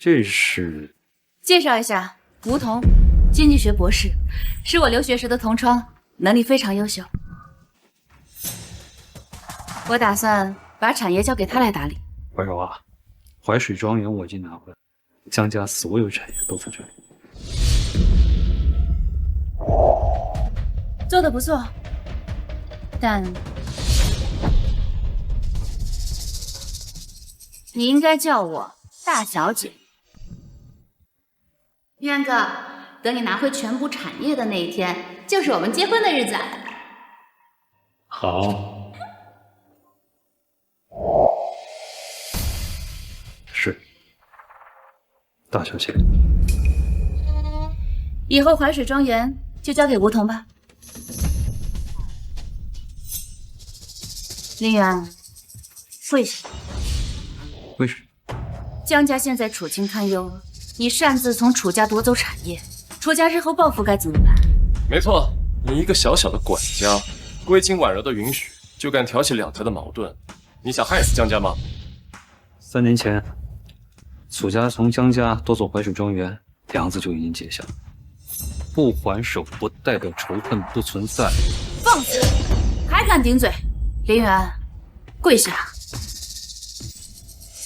这是介绍一下，吴桐，经济学博士，是我留学时的同窗，能力非常优秀。我打算把产业交给他来打理。怀柔啊，淮水庄园我已经拿回来，江家所有产业都在这里。做得不错，但你应该叫我大小姐。渊哥，等你拿回全部产业的那一天，就是我们结婚的日子。好，是大小姐。以后淮水庄园就交给吴桐吧。林远，跪下。为什么？江家现在处境堪忧，你擅自从楚家夺走产业，楚家日后报复该怎么办？没错，你一个小小的管家，未经婉柔的允许，就敢挑起两家的矛盾，你想害死江家吗？3年前，楚家从江家夺走淮水庄园，梁子就已经结下了。不还手不代表仇恨不存在。放肆！还敢顶嘴！林远，跪下！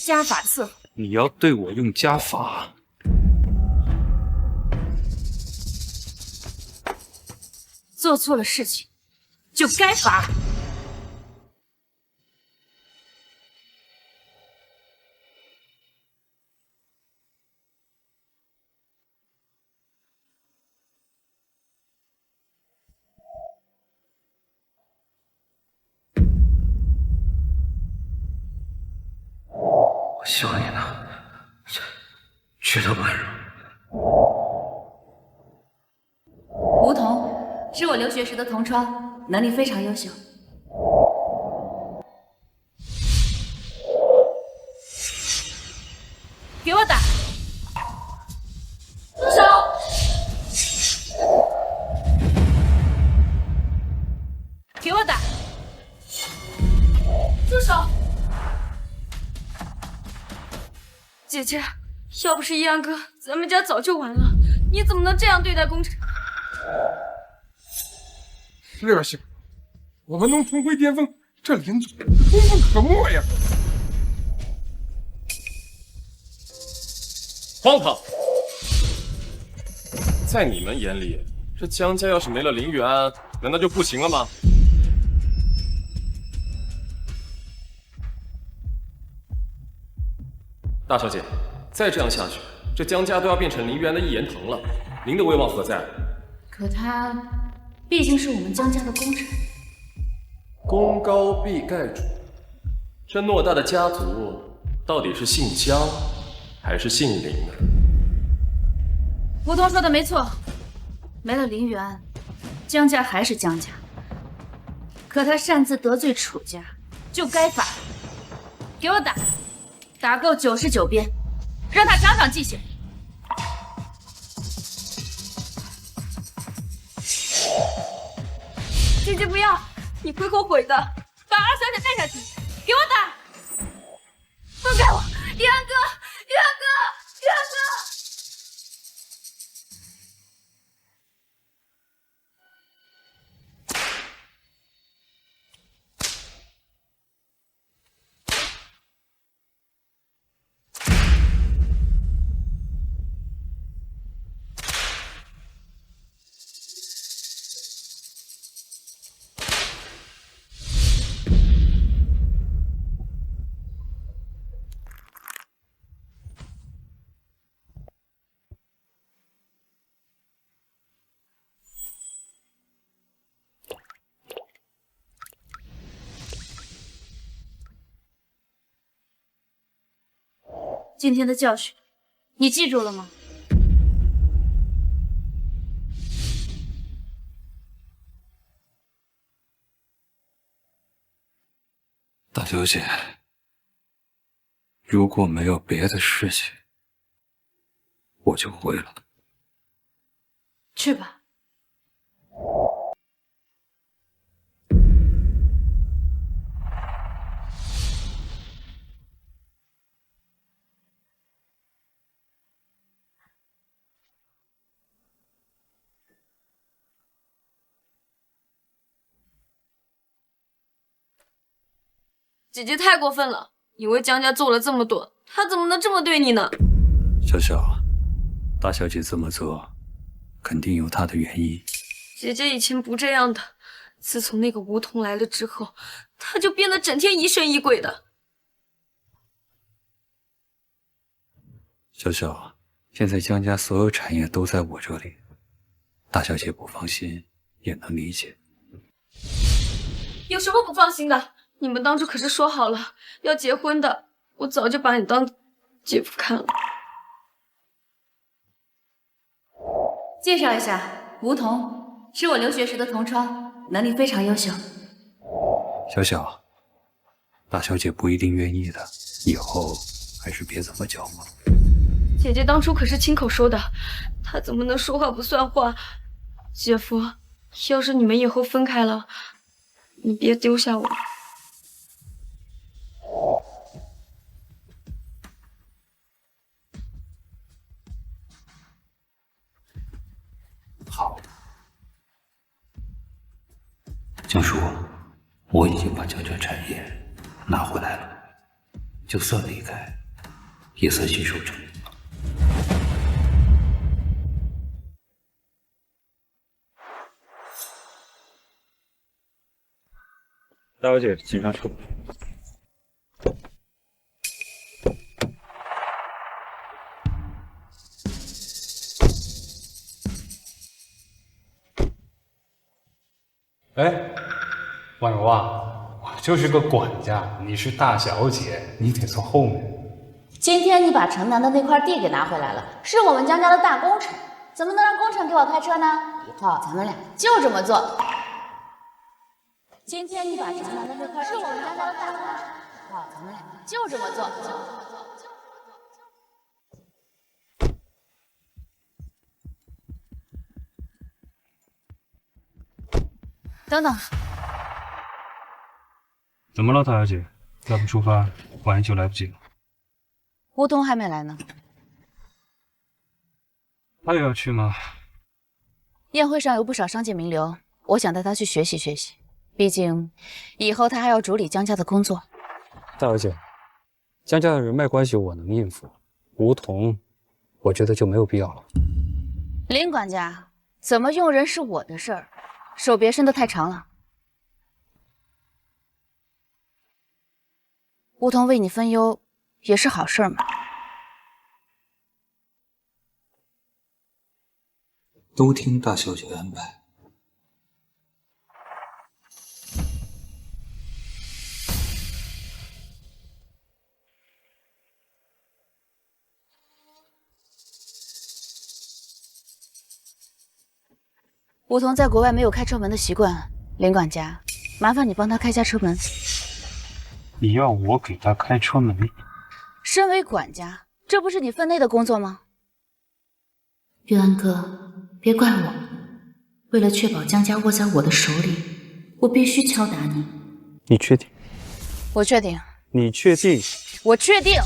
家法伺候。你要对我用家法？做错了事情，就该罚。我希望你能觉得温柔。吴桐是我留学时的同窗，能力非常优秀。给我打！住手！给我打！住手！姐姐，要不是一安哥，咱们家早就完了。你怎么能这样对待工厂？是不是？我们能重回巅峰，这林总功不可没呀！荒唐！在你们眼里，这江家要是没了林远安，难道就不行了吗？大小姐，再这样下去，这江家都要变成林远安的一言堂了，您的威望何在？可他毕竟是我们江家的功臣，功高必盖主，这偌大的家族到底是姓江还是姓林呢？吴桐说的没错，没了林远，江家还是江家。可他擅自得罪楚家，就该罚。给我打，打够99鞭，让他长长记性。姐姐不要，你会后悔的。把二小姐带下去，给我打！放开我，一安哥，一安哥，一安哥！今天的教训，你记住了吗？大小姐，如果没有别的事情，我就回了。去吧。姐姐太过分了，你为江家做了这么多，她怎么能这么对你呢？小小，大小姐这么做，肯定有她的原因。姐姐以前不这样的，自从那个梧桐来了之后，她就变得整天疑神疑鬼的。小小，现在江家所有产业都在我这里，大小姐不放心也能理解。有什么不放心的？你们当初可是说好了要结婚的，我早就把你当姐夫看了。介绍一下，梧桐是我留学时的同窗，能力非常优秀。小小，大小姐不一定愿意的，以后还是别这么叫嘛。姐姐当初可是亲口说的，她怎么能说话不算话？姐夫，要是你们以后分开了，你别丢下我。好，江叔，我已经把江家产业拿回来了，就算离开，也算心受成。大小姐，请上车。哎，婉柔啊，我就是个管家，你是大小姐，你得坐后面。今天你把城南的那块地给拿回来了，是我们江家的大工程，怎么能让工程给我开车呢？以后咱们俩就这么做。今天你把城南的那块地是我们江家的大工程，以后咱们俩就这么做。等等，怎么了，大小姐？要不出发，晚一就来不及了。梧桐还没来呢，他也要去吗？宴会上有不少商界名流，我想带他去学习学习，毕竟以后他还要主理江家的工作。大小姐，江家的人脉关系我能应付，梧桐，我觉得就没有必要了。林管家，怎么用人是我的事儿，手别伸得太长了。梧桐为你分忧，也是好事嘛。都听大小姐安排。梧桐在国外没有开车门的习惯，林管家，麻烦你帮他开下车门。你要我给他开车门？身为管家，这不是你分内的工作吗？玉安哥，别怪我，为了确保江家握在我的手里，我必须敲打你。你确定？我确定。你确定？我确定。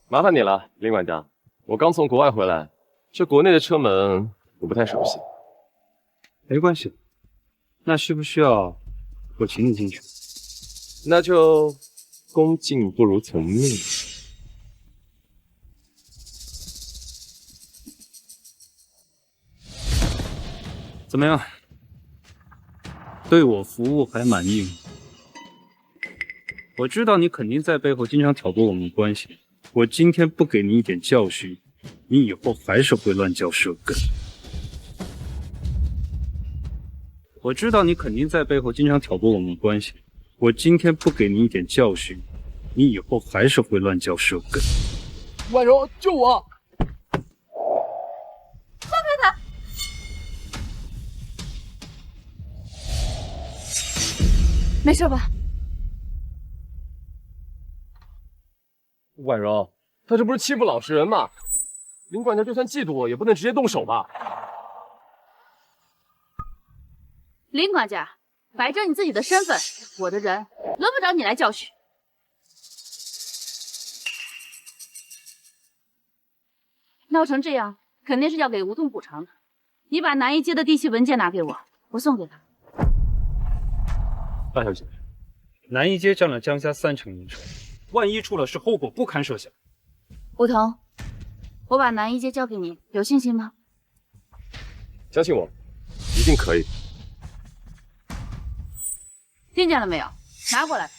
麻烦你了，林管家，我刚从国外回来，这国内的车门我不太熟悉。没关系，那需不需要我请你进去？那就恭敬不如从命。怎么样？对我服务还满意吗？我知道你肯定在背后经常挑拨我们关系。我今天不给你一点教训，你以后还是会乱嚼舌根。我知道你肯定在背后经常挑拨我们关系。我今天不给你一点教训，你以后还是会乱嚼舌根。婉柔，救我！放开他！没事吧？婉柔，他这不是欺负老实人吗？林管家就算嫉妒我，也不能直接动手吧？林管家，摆正你自己的身份，我的人轮不着你来教训。闹成这样，肯定是要给吴痛补偿的。你把南一街的地契文件拿给我，我送给他。大小姐，南一街占了江家30%营收，万一出了事，后果不堪设想。吴桐，我把南一街交给你，有信心吗？相信我，一定可以。听见了没有？拿过来。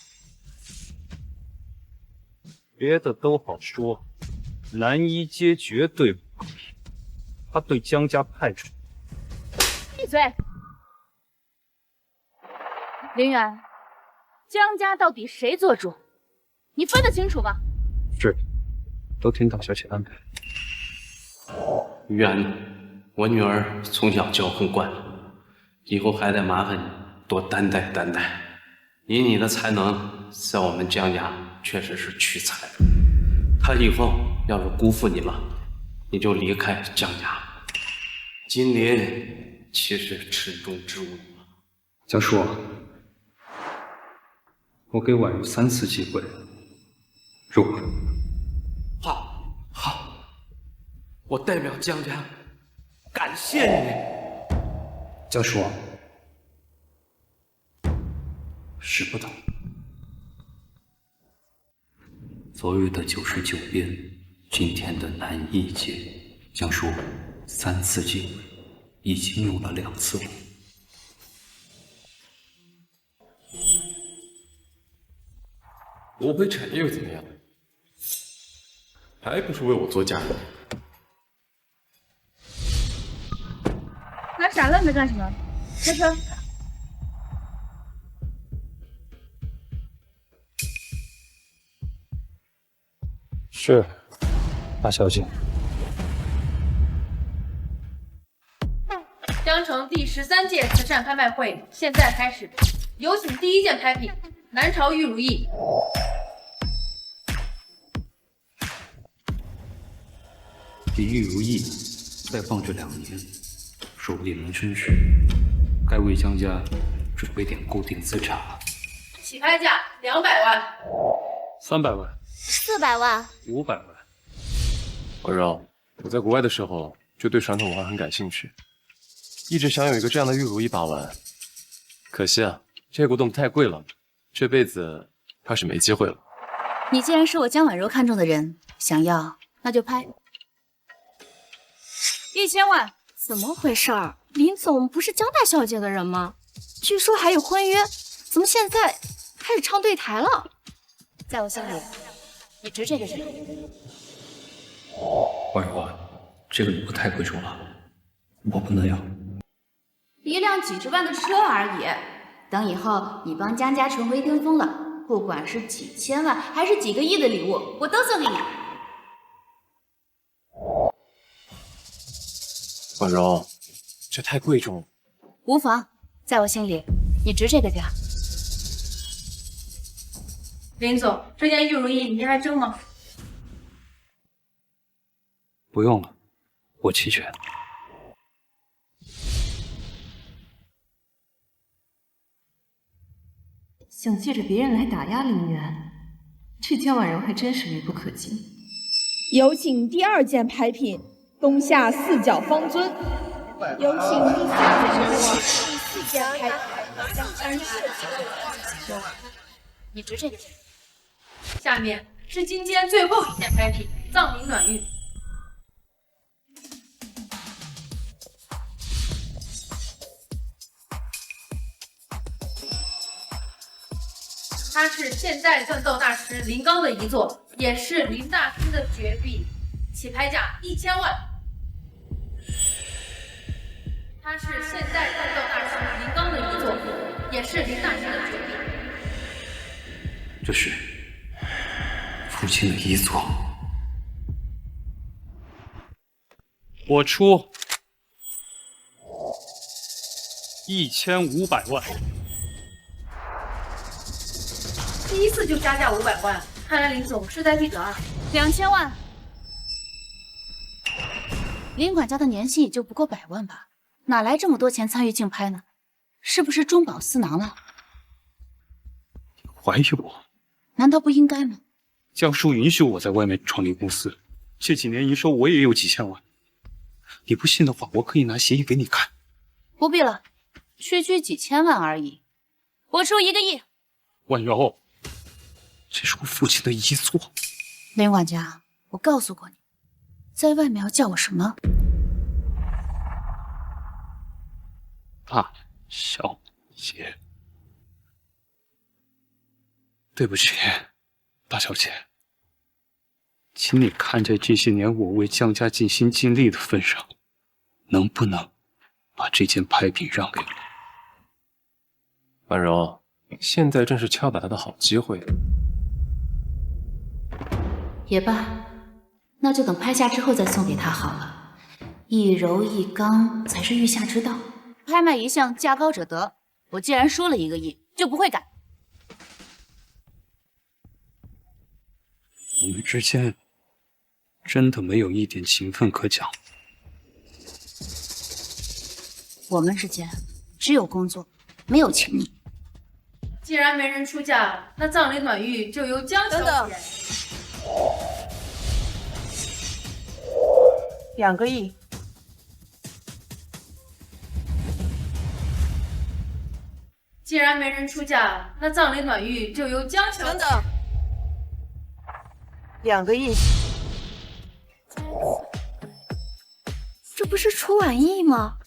别的都好说，南一街绝对不可以，他对江家派出。闭嘴！林远，江家到底谁做主？你分得清楚吗？是，都听大小姐安排。远，我女儿从小娇横惯了，以后还得麻烦你多担待担待。以你的才能，在我们江家确实是屈才的。她以后要是辜负你了，你就离开江家。金莲岂是池中之物啊！江叔，我给婉如3次机会，如何？好，我代表江家感谢你。江叔，使不得。昨日的99变，今天的南一界，江叔3次机会，已经用了2次了。夺回产业又怎么样？还不是为我做嫁妆。还傻愣着干什么？开车！是，大小姐。江城第13届慈善拍卖会现在开始，有请第1件拍品南朝玉如意。比玉如意再放置2年，如力能生时，该为江家准备点固定资产了。起拍价200万，300万400万，500万。婉柔，我在国外的时候就对传统文化很感兴趣，一直想有一个这样的玉如意把玩。可惜啊，这个古董太贵了，这辈子怕是没机会了。你既然是我江婉柔看中的人，想要那就拍。1000万。怎么回事儿？林总不是江大小姐的人吗？据说还有婚约，怎么现在开始唱对台了？在我心里，你值这个价。婉柔，这个礼物太贵重了，我不能要。一辆几十万的车而已，等以后你帮江家重回巅峰了，不管是几千万还是几个亿的礼物，我都送给你。婉柔，这太贵重了。无妨，在我心里，你值这个价。林总，这件玉如意您还争吗？不用了，我齐全。想借着别人来打压林渊，这江婉柔还真是愚不可及。有请第2件拍品东夏4角方尊。有请第3件拍品你值这个价。下面是今天最后1件拍品藏民暖玉。它是现代锻造大师林刚的遗作，也是林大师的绝壁，起拍价1000万。它是现代锻造大师林刚的遗作，也是林大师的绝壁。这是父亲的遗作，我出1500万。第1次就加价500万，看来林总势在必得啊。2000万。林管家的年薪也就不过100万吧，哪来这么多钱参与竞拍呢？是不是中饱私囊了？怀疑我？难道不应该吗？江叔允许我在外面创立公司，这几年营收我也有几千万。你不信的话，我可以拿协议给你看。不必了，区区几千万而已，我出1个亿。婉柔，这是我父亲的遗作。林管家，我告诉过你，在外面要叫我什么？大小姐。对不起，大小姐，请你看在这些年我为江家尽心尽力的份上，能不能把这件拍品让给我？婉柔，现在正是敲打他的好机会。也罢，那就等拍下之后再送给他好了。一柔一刚才是御下之道，拍卖一项价高者得。我既然说了1个亿，就不会改。我们之间真的没有一点情分可讲。我们之间只有工作，没有情谊。既然没人出价，那葬礼暖玉就由江小姐。等等，2个亿。既然没人出价，那葬礼暖玉就由江小姐。等等，2个亿。这不是楚婉意吗？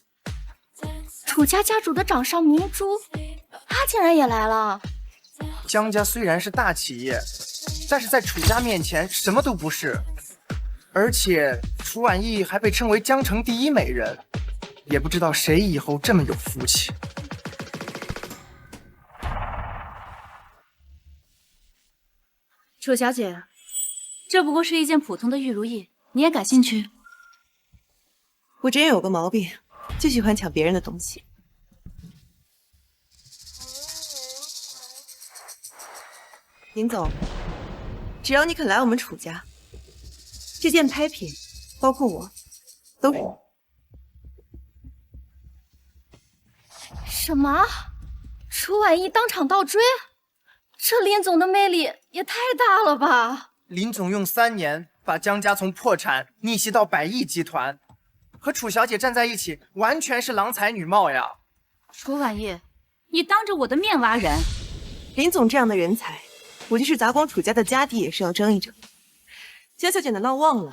楚家家主的掌上明珠，她竟然也来了。江家虽然是大企业，但是在楚家面前什么都不是。而且楚婉意还被称为江城第1美人，也不知道谁以后这么有福气。楚小姐，这不过是一件普通的玉如意，你也感兴趣？我这人有个毛病，就喜欢抢别人的东西。林总，只要你肯来我们楚家，这件拍品，包括我，都是你。什么？楚婉意当场倒追？这林总的魅力也太大了吧！林总用3年把江家从破产逆袭到100亿集团，和楚小姐站在一起，完全是郎才女貌呀！楚婉意，你当着我的面挖人！林总这样的人才，我就是砸光楚家的家底也是要争一争。江小姐难道忘了，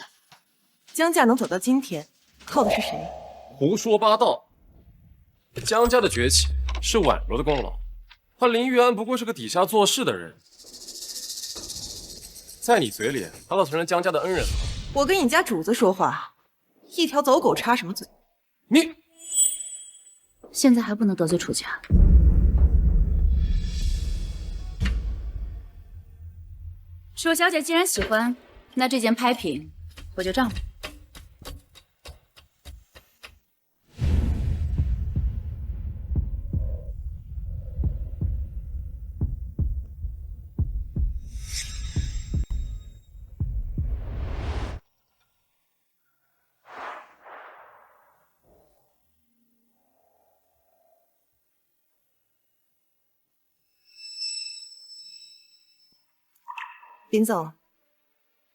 江家能走到今天，靠的是谁？胡说八道！江家的崛起是婉柔的功劳，他林玉安不过是个底下做事的人。在你嘴里，他倒成了江家的恩人了。我跟你家主子说话，一条走狗插什么嘴？你现在还不能得罪楚家。楚小姐既然喜欢，那这件拍品我就让了。林总，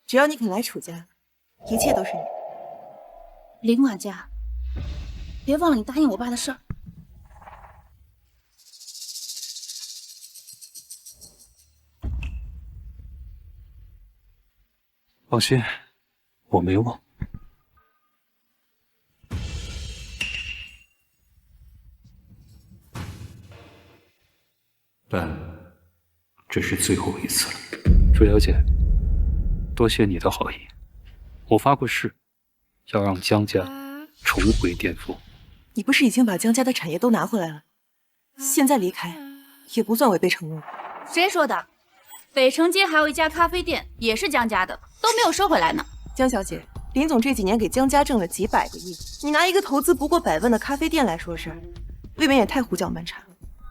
只要你肯来楚家，一切都是你。林管家，别忘了你答应我爸的事儿。放心，我没忘。但这是最后一次了。楚小姐，多谢你的好意。我发过誓，要让江家重回巅峰。你不是已经把江家的产业都拿回来了？现在离开，也不算违背承诺。谁说的？北城街还有一家咖啡店，也是江家的，都没有收回来呢。江小姐，林总这几年给江家挣了几百个亿，你拿一个投资不过100万的咖啡店来说事儿，未免也太胡搅蛮缠了。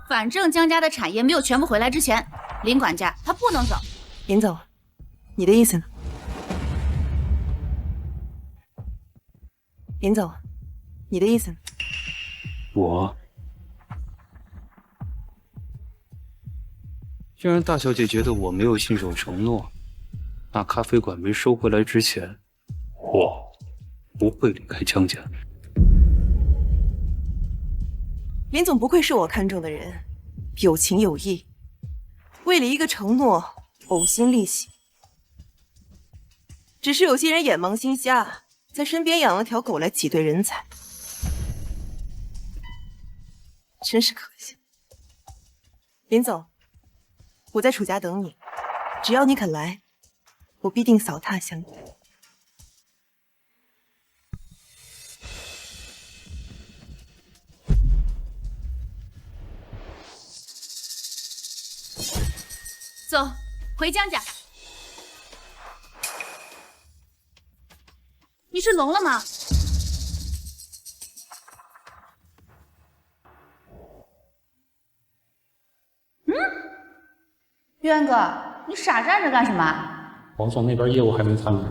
反正江家的产业没有全部回来之前，林管家他不能走。林总，你的意思呢？林总，你的意思呢？既然大小姐觉得我没有信守承诺，那咖啡馆没收回来之前，我不会离开江家。林总不愧是我看中的人，有情有义，为了一个承诺呕心沥血。只是有些人眼盲心瞎，在身边养了条狗来挤兑人才，真是可惜。林总，我在楚家等你，只要你肯来，我必定扫榻相迎。走，回江家。你是聋了吗？渊哥，你傻站着干什么？王总那边业务还没谈完。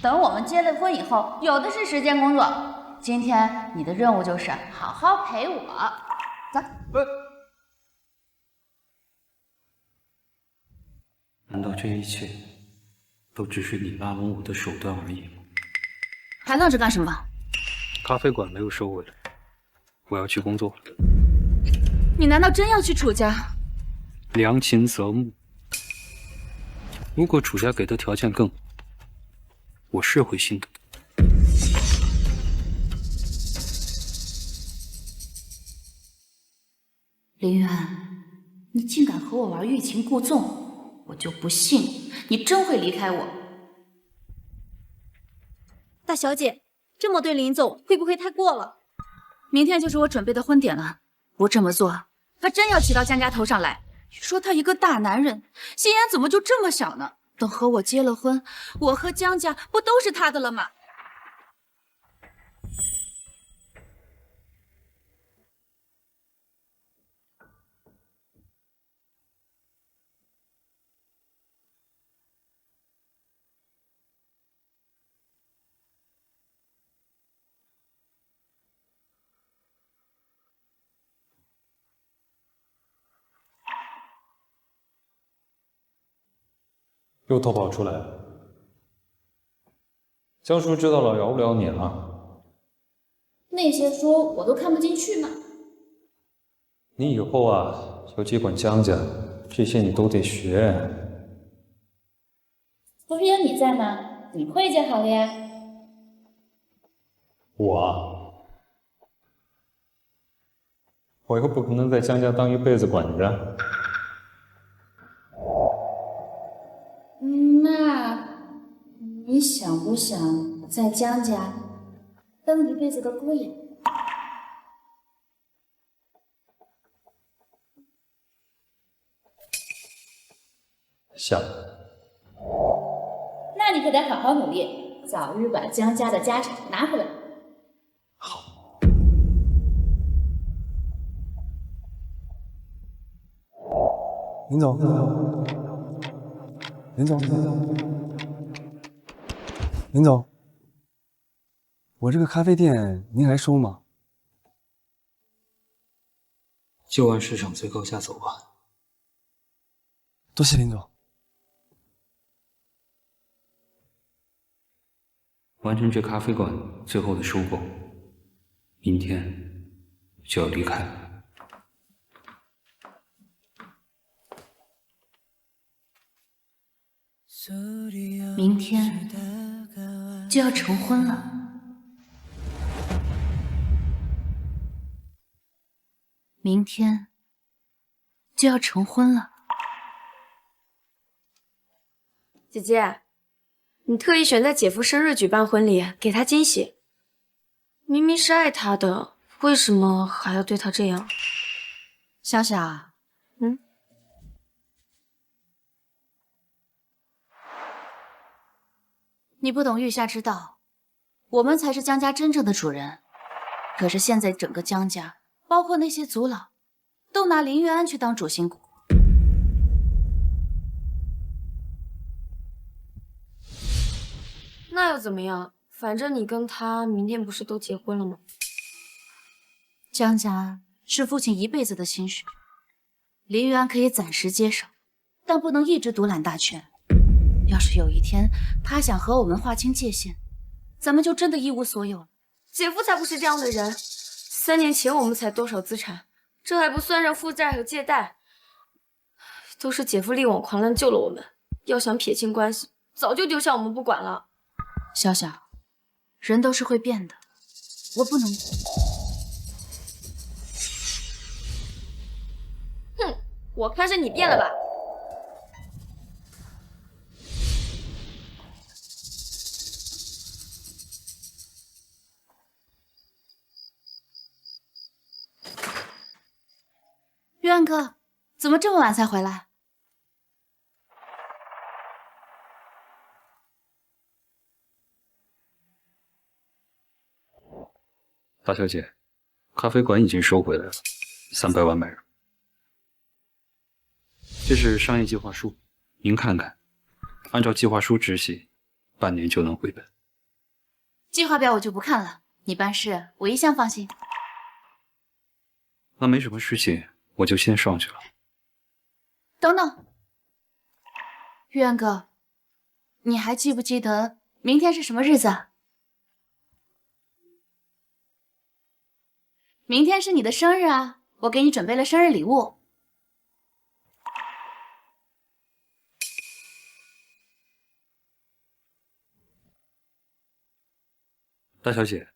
等我们结了婚以后，有的是时间工作。今天你的任务就是好好陪我。走。难道这一切都只是你拉拢我的手段而已吗？还愣着干什么？咖啡馆没有收回来，我要去工作了。你难道真要去楚家？良禽择木。如果楚家给的条件更好，我是会心动。林渊，你竟敢和我玩欲擒故纵，我就不信你真会离开我。大小姐，这么对林总会不会太过了？明天就是我准备的婚典了，不这么做，他真要骑到江家头上来。说他一个大男人，心眼怎么就这么小呢？等和我结了婚，我和江家不都是他的了吗？又偷跑出来了，江叔知道了饶不了你了。那些说我都看不进去嘛。你以后啊要接管江家，这些你都得学。不是有你在吗？你会就好了呀。我又不可能在江家当一辈子管家。那你想不想在江家当一辈子的姑爷？想。那你可得好好努力，早日把江家的家产拿回来。林总，林总，林总，我这个咖啡店您还收吗？就按市场最高价走吧。多谢林总。完成这咖啡馆最后的收购，明天就要离开了。明天就要成婚了。明天就要成婚了。姐姐，你特意选在姐夫生日举办婚礼，给他惊喜。明明是爱他的，为什么还要对他这样？小小，你不懂玉夏之道，我们才是江家真正的主人。可是现在整个江家，包括那些族老，都拿林月安去当主心骨。那又怎么样？反正你跟他明天不是都结婚了吗？江家是父亲一辈子的心血，林玉安可以暂时接手，但不能一直独揽大权。要是有一天他想和我们划清界限，咱们就真的一无所有了。姐夫才不是这样的人。3年前我们才多少资产，这还不算上负债和借贷，都是姐夫力挽狂澜救了我们。要想撇清关系，早就丢下我们不管了。小小，人都是会变的，我不能。哼，我看是你变了吧。玉安哥，怎么这么晚才回来？大小姐，咖啡馆已经收回来了，300万买入。这是商业计划书，您看看，按照计划书执行，半年就能回本。计划表我就不看了，你办事我一向放心。那没什么事情，我就先上去了。等等，玉安哥，你还记不记得明天是什么日子？明天是你的生日啊，我给你准备了生日礼物。大小姐，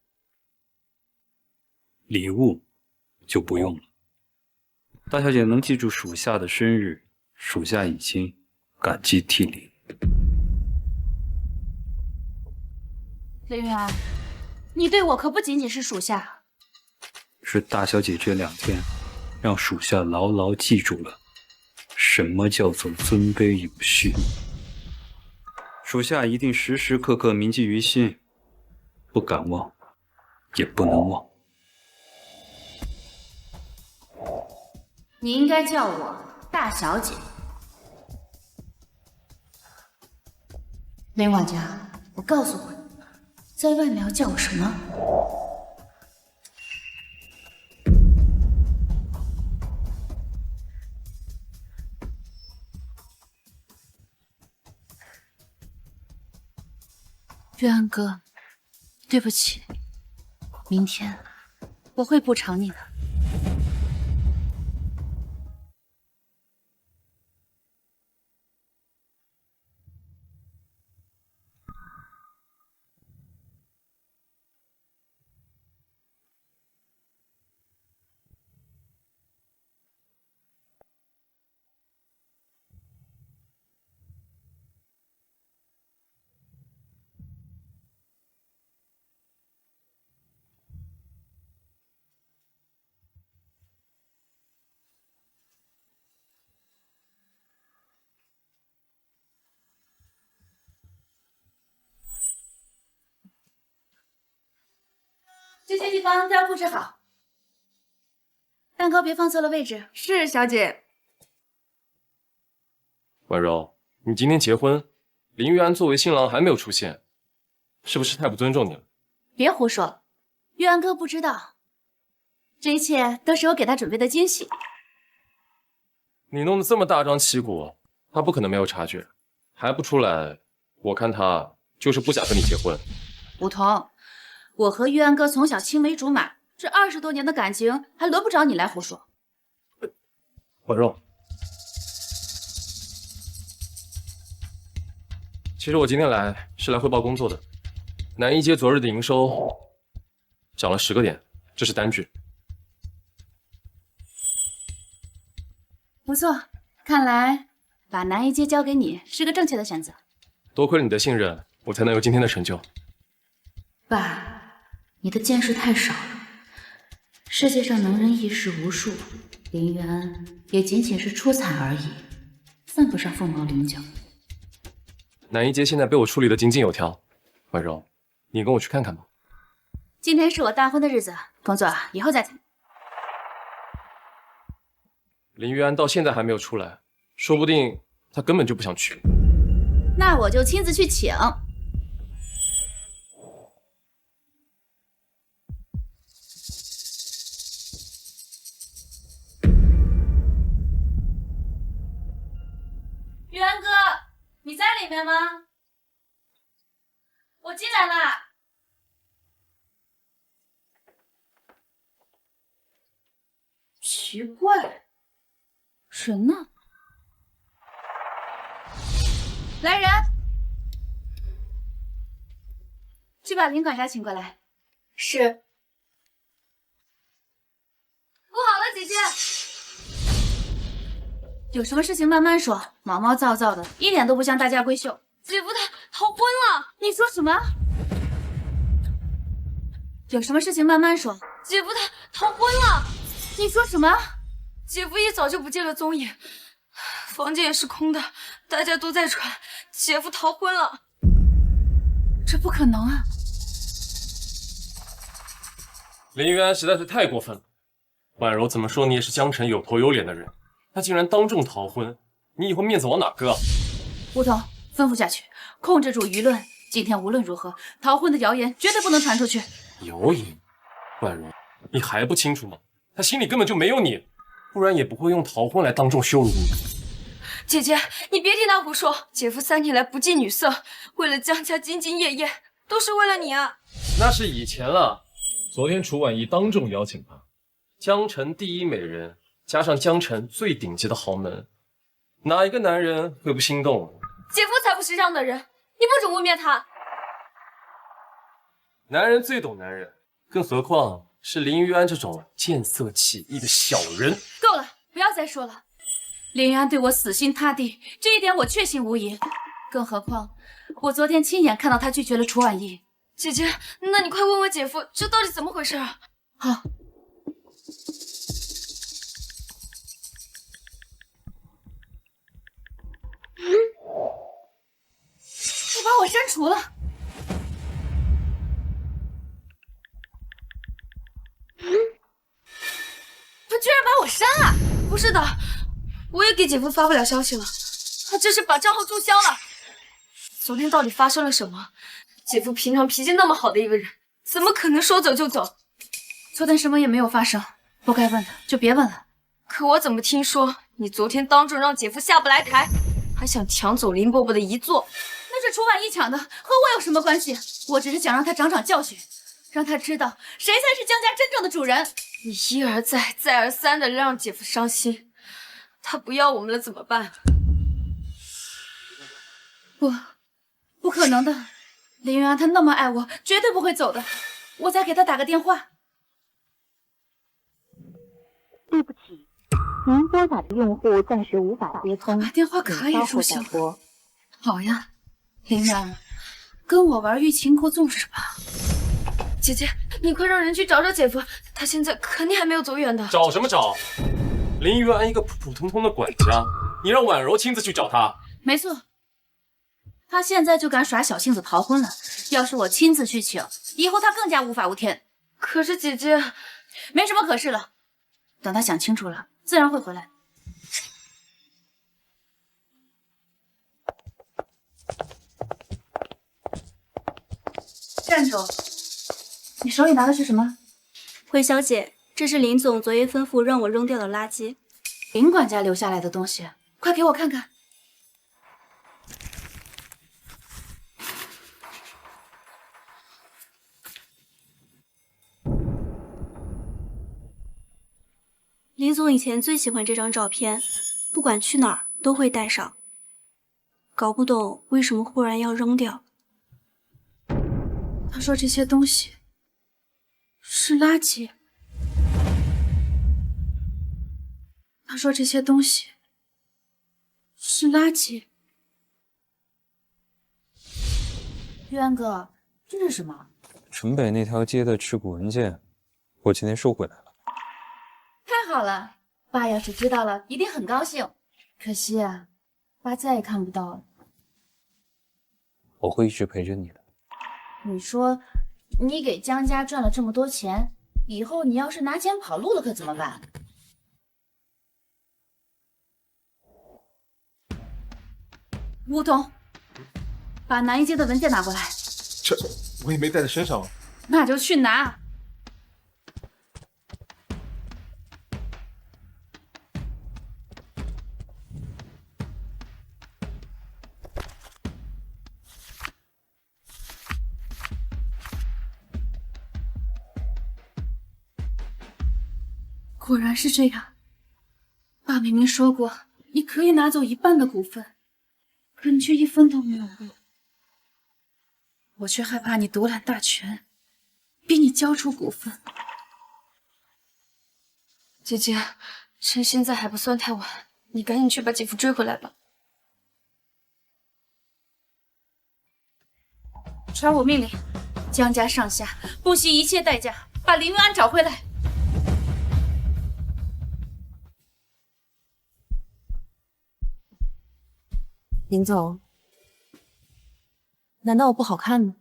礼物就不用了。大小姐能记住属下的生日，属下已经感激涕零。林远，你对我可不仅仅是属下。是大小姐这2天让属下牢牢记住了什么叫做尊卑有序，属下一定时时刻刻铭记于心，不敢忘，也不能忘。你应该叫我大小姐。林管家，我告诉过你，在外面要叫我什么？玉安哥，对不起，明天我会补偿你的。这些地方都要布置好，蛋糕别放错了位置。是，小姐。婉柔，你今天结婚，林玉安作为新郎还没有出现，是不是太不尊重你了？别胡说，玉安哥不知道，这一切都是我给他准备的惊喜。你弄得这么大张旗鼓，他不可能没有察觉，还不出来，我看他就是不想跟你结婚。梧桐，我和玉安哥从小青梅竹马，这20多年的感情还轮不着你来胡说。婉柔，其实我今天来是来汇报工作的。南一街昨日的营收涨了10个点，这是单据。不错，看来把南一街交给你是个正确的选择。多亏了你的信任，我才能有今天的成就。爸，你的见识太少了。世界上能人异士无数，林玉安也仅仅是出彩而已，算不上凤毛麟角。南一街现在被我处理的井井有条，婉柔，你跟我去看看吧。今天是我大婚的日子，工作以后再谈。林玉安到现在还没有出来，说不定他根本就不想去。那我就亲自去请。面吗？我进来啦。奇怪，人呢？来人，去把林管家请过来。是。不好了，姐姐，有什么事情慢慢说，毛毛躁躁的，一点都不像大家闺秀。姐夫他逃婚了！你说什么？有什么事情慢慢说。姐夫他逃婚了！你说什么？姐夫也早就不见了踪影，房间也是空的，大家都在传姐夫逃婚了。这不可能啊！林玉安实在是太过分了。婉柔怎么说你也是江城有头有脸的人，他竟然当众逃婚，你以后面子往哪搁？吴桐，吩咐下去，控制住舆论。今天无论如何，逃婚的谣言绝对不能传出去。谣言？婉柔，你还不清楚吗？他心里根本就没有你，不然也不会用逃婚来当众羞辱你。姐姐，你别听他胡说，姐夫3年来不近女色，为了江家兢兢业业，都是为了你啊。那是以前了。昨天楚婉仪当众邀请他，江城第一美人，加上江城最顶级的豪门，哪一个男人会不心动？姐夫才不是这样的人，你不准污蔑他。男人最懂男人，更何况是林玉安这种见色起意的小人。够了，不要再说了。林玉安对我死心塌地，这一点我确信无疑。更何况，我昨天亲眼看到他拒绝了楚婉仪。姐姐，那你快问问姐夫，这到底怎么回事啊？好。你把我删除了。他居然把我删了！不是的，我也给姐夫发不了消息了，他这是把账号注销了。昨天到底发生了什么？姐夫平常脾气那么好的一个人，怎么可能说走就走？昨天什么也没有发生，不该问的就别问了。可我怎么听说你昨天当众让姐夫下不来台，还想抢走林伯伯的遗作？那是楚婉仪抢的，和我有什么关系？我只是想让他长长教训，让他知道谁才是江家真正的主人。你一而再再而三的让姐夫伤心，他不要我们了怎么办？不可能的，林云安他那么爱我，绝对不会走的。我再给他打个电话。对不起，您拨打的用户暂时无法接通，把电话卡也注销了。好呀，林云安，跟我玩欲擒故纵是吧？姐姐，你快让人去找找姐夫，他现在肯定还没有走远的。找什么找？林玉安一个普普通通的管家，你让婉柔亲自去找他？没错，他现在就敢耍小性子逃婚了。要是我亲自去请，以后他更加无法无天。可是姐姐，没什么可是了，等他想清楚了，自然会回来。站住！你手里拿的是什么？回小姐，这是林总昨夜吩咐让我扔掉的垃圾。林管家留下来的东西，快给我看看。林总以前最喜欢这张照片，不管去哪儿都会带上。搞不懂为什么忽然要扔掉。他说这些东西是垃圾。他说这些东西是垃圾。玉安哥，这是什么？城北那条街的持股文件，我今天收回来了。太好了，爸要是知道了，一定很高兴。可惜啊，爸再也看不到了。我会一直陪着你的。你说，你给江家赚了这么多钱，以后你要是拿钱跑路了，可怎么办？吴桐，把南一街的文件拿过来。这我也没带在身上。那就去拿。果然是这样。爸明明说过，你可以拿走1半的股份，可你却1分都没有给。我却害怕你独揽大权，逼你交出股份。姐姐，趁现在还不算太晚，你赶紧去把姐夫追回来吧。传我命令，江家上下不惜一切代价把林云安找回来。林总，难道我不好看吗？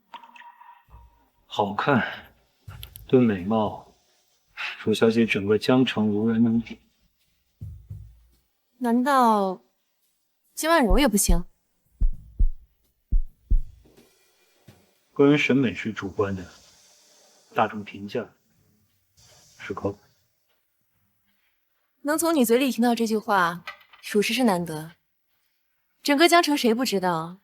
好看，论美貌，楚小姐整个江城无人能比。难道金万柔也不行？个人审美是主观的，大众评价是客观。能从你嘴里听到这句话，属实是难得。整个江城谁不知道，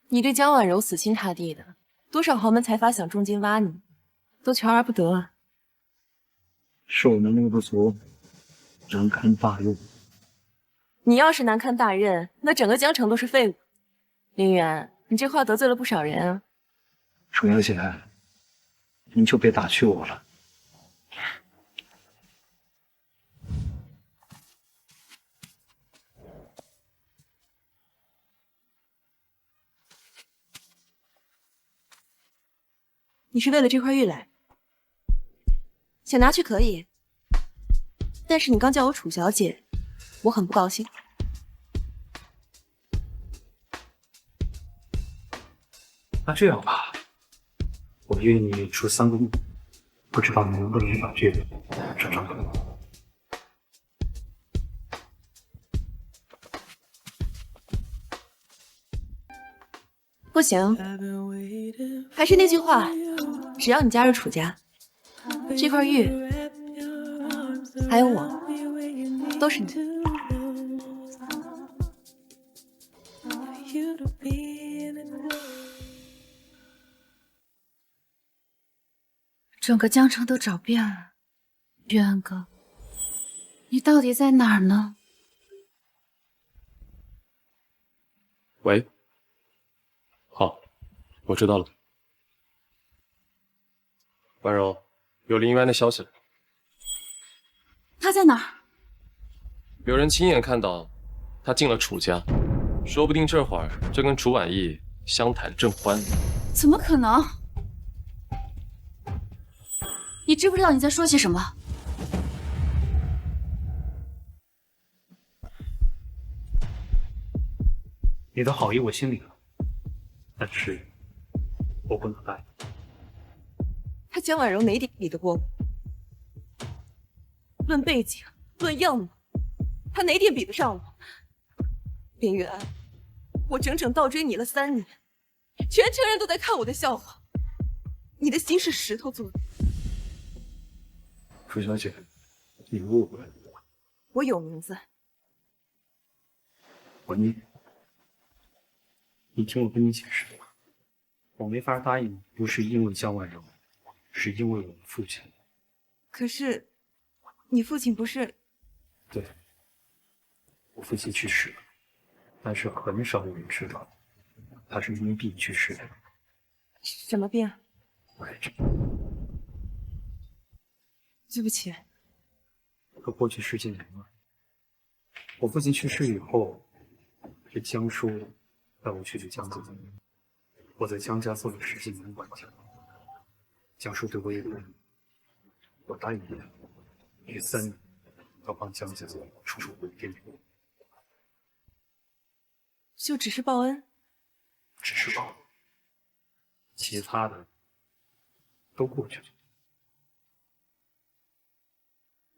你对江婉柔死心塌地的，多少豪门财阀想重金挖你，都求而不得啊。是我能力不足，难堪大任。你要是难堪大任，那整个江城都是废物。林远，你这话得罪了不少人啊。楚小姐，您就别打趣我了。你是为了这块玉来，想拿去可以，但是你刚叫我楚小姐，我很不高兴。那这样吧，我约你出3个亿，不知道你能不能把这个转账给我？不行，还是那句话，只要你加入楚家，这块玉还有我都是你的。整个江城都找遍了，玉安哥，你到底在哪儿呢？喂，好，我知道了。婉柔，有林渊的消息了。他在哪儿？有人亲眼看到他进了楚家，说不定这会儿正跟楚婉意相谈甚欢呢。怎么可能？你知不知道你在说些什么？你的好意我心里了，但是我不能答应。他江婉柔哪点比得过我？论背景，论样貌，他哪点比得上我？林远，我整整倒追你了3年，全城人都在看我的笑话。你的心是石头做的。楚小姐，你误会了。我有名字。文意，你听我跟你解释，我没法答应你，不是因为江婉柔，是因为我的父亲。可是，你父亲不是？对，我父亲去世了，但是很少有人知道，他是因病去世的。什么病？癌症。对不起。可过去10几年了，我父亲去世以后，是江叔带我去江家，我在江家做了10几年的管家。江叔对我也不利，我答应他，每3年要帮江家出1点点。就只是报恩？只是报恩，其他的都过去了。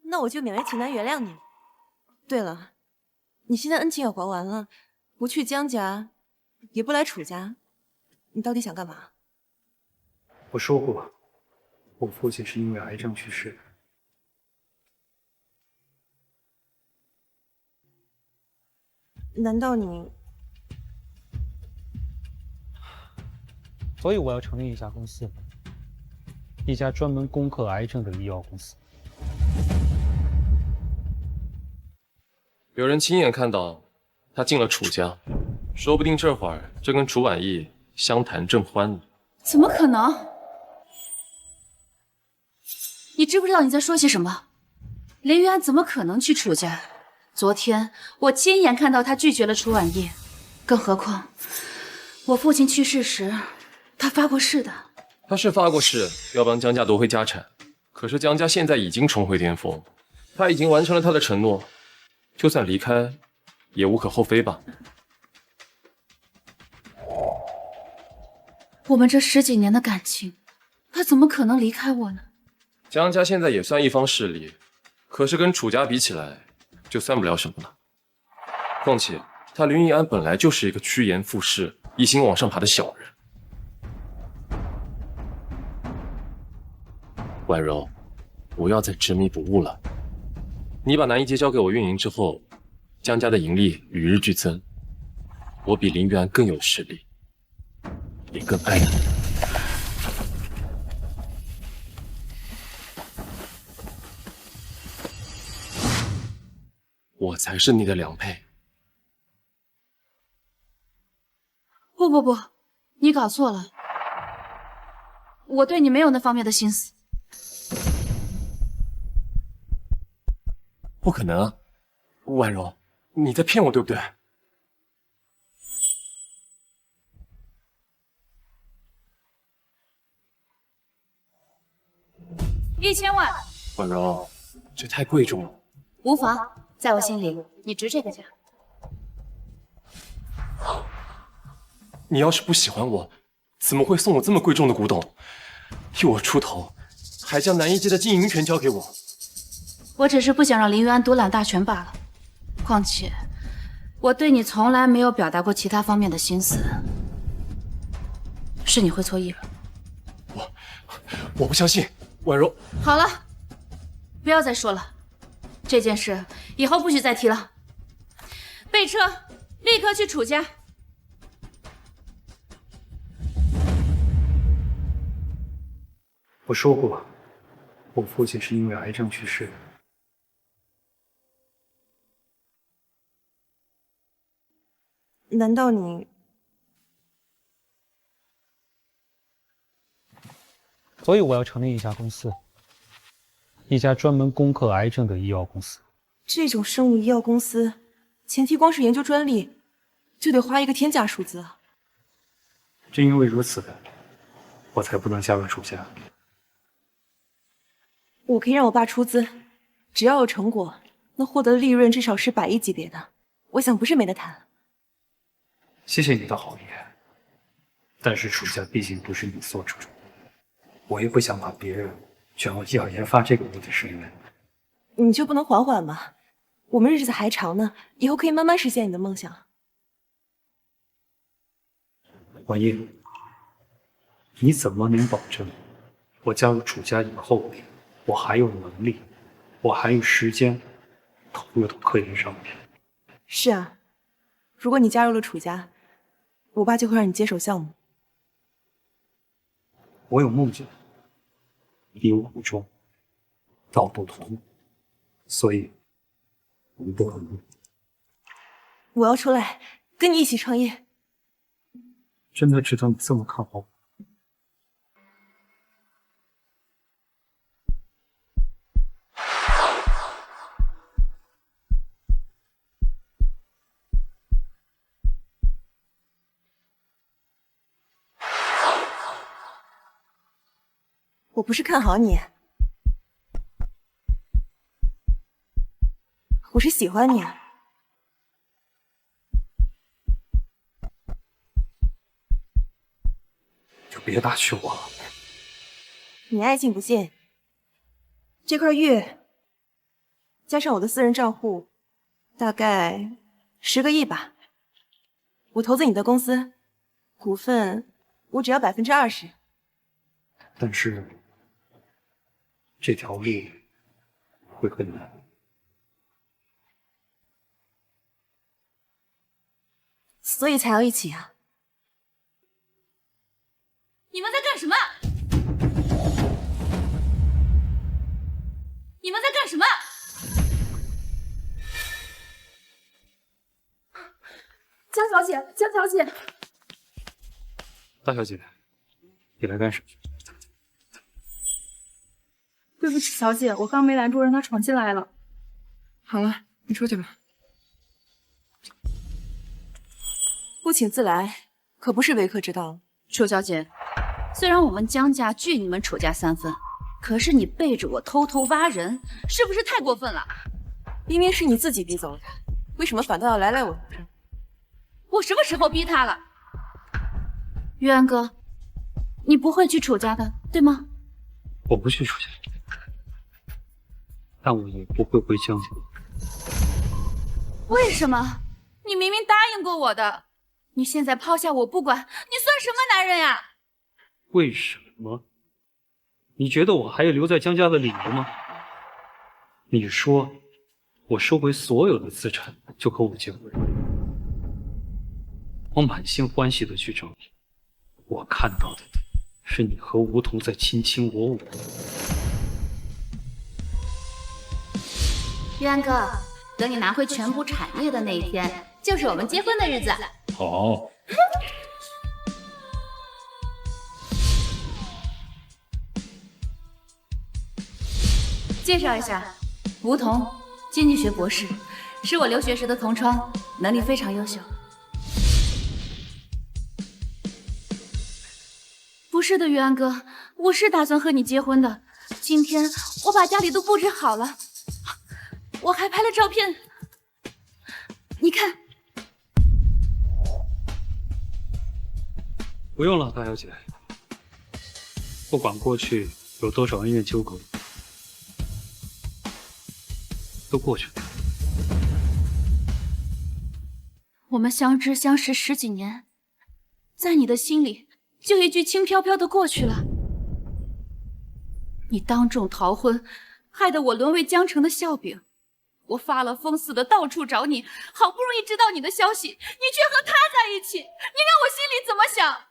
那我就勉为其难原谅你。对了，你现在恩情也还完了，不去江家，也不来楚家，你到底想干嘛？我说过，我父亲是因为癌症去世的。难道你？所以我要成立一家公司，一家专门攻克癌症的医药公司。有人亲眼看到他进了楚家，说不定这会儿正跟楚婉意相谈甚欢呢。怎么可能？你知不知道你在说些什么？林玉安怎么可能去楚家？昨天我亲眼看到他拒绝了楚婉意，更何况我父亲去世时，他发过誓的。他是发过誓要帮江家夺回家产，可是江家现在已经重回巅峰，他已经完成了他的承诺，就算离开，也无可厚非吧。我们这10几年的感情，他怎么可能离开我呢？江家现在也算一方势力，可是跟楚家比起来，就算不了什么了。况且他林玉安本来就是一个趋炎附势、一心往上爬的小人。婉柔，不要再执迷不悟了。你把南一街交给我运营之后，江家的盈利与日俱增，我比林玉安更有实力，也更爱你。我才是你的良配。不，你搞错了，我对你没有那方面的心思。不可能啊，婉柔，你在骗我对不对？1000万。婉柔，这太贵重了。无妨，在我心里，你值这个价。你要是不喜欢我，怎么会送我这么贵重的古董？替我出头，还将南一街的经营权交给我。我只是不想让林玉安独揽大权罢了。况且，我对你从来没有表达过其他方面的心思，是你会错意了。我不相信，婉柔。好了，不要再说了，这件事以后不许再提了。备车，立刻去楚家。我说过，我父亲是因为癌症去世的。难道你……所以我要成立一家公司，一家专门攻克癌症的医药公司。这种生物医药公司，前提光是研究专利，就得花一个天价数字啊！正因为如此，我才不能加入楚家。我可以让我爸出资，只要有成果，那获得的利润至少是100亿级别的，我想不是没得谈。谢谢你的好意，但是楚家毕竟不是你所主，我也不想把别人卷入医药研发这个目的深渊。你就不能缓缓吗？我们日子还长呢，以后可以慢慢实现你的梦想。婉意，你怎么能保证我加入楚家以后，我还有能力，我还有时间投入到科研上面？是啊，如果你加入了楚家，我爸就会让你接手项目。我有梦想，力无苦衷，道不同路，所以你不可能。我要出来跟你一起创业。真的知道你这么看好我？我不是看好你，我是喜欢你。就别打趣我了。你爱信不信？这块玉加上我的私人账户，大概10个亿吧。我投资你的公司，股份我只要20%。但是这条路会很难。所以才要一起啊！你们在干什么？你们在干什么？小姐，大小姐，你来干什么？对不起，小姐，我刚没拦住，让他闯进来了。好了，你出去吧。不请自来，可不是为客之道。楚小姐，虽然我们江家拒你们楚家3分，可是你背着我偷偷挖人，是不是太过分了？明明是你自己逼走的，为什么反倒要来我头上？我什么时候逼他了？玉安哥，你不会去楚家的，对吗？我不去楚家，但我也不会回江家。为什么？你明明答应过我的，你现在抛下我不管，你算什么男人呀？为什么？你觉得我还有留在江家的理由吗？你说我收回所有的资产就和我结婚，我满心欢喜的去找你，我看到的是你和梧桐在卿卿我我。玉安哥，等你拿回全部产业的那一天，就是我们结婚的日子。好。介绍一下，梧桐，经济学博士，是我留学时的同窗，能力非常优秀。不是的，玉安哥，我是打算和你结婚的。今天我把家里都布置好了，我还拍了照片，你看。不用了，大小姐，不管过去有多少恩怨纠葛，都过去了。我们相知相识10几年，在你的心里就一句轻飘飘的过去了。你当众逃婚，害得我沦为江城的笑柄。我发了疯似的到处找你，好不容易知道你的消息，你却和他在一起，你让我心里怎么想？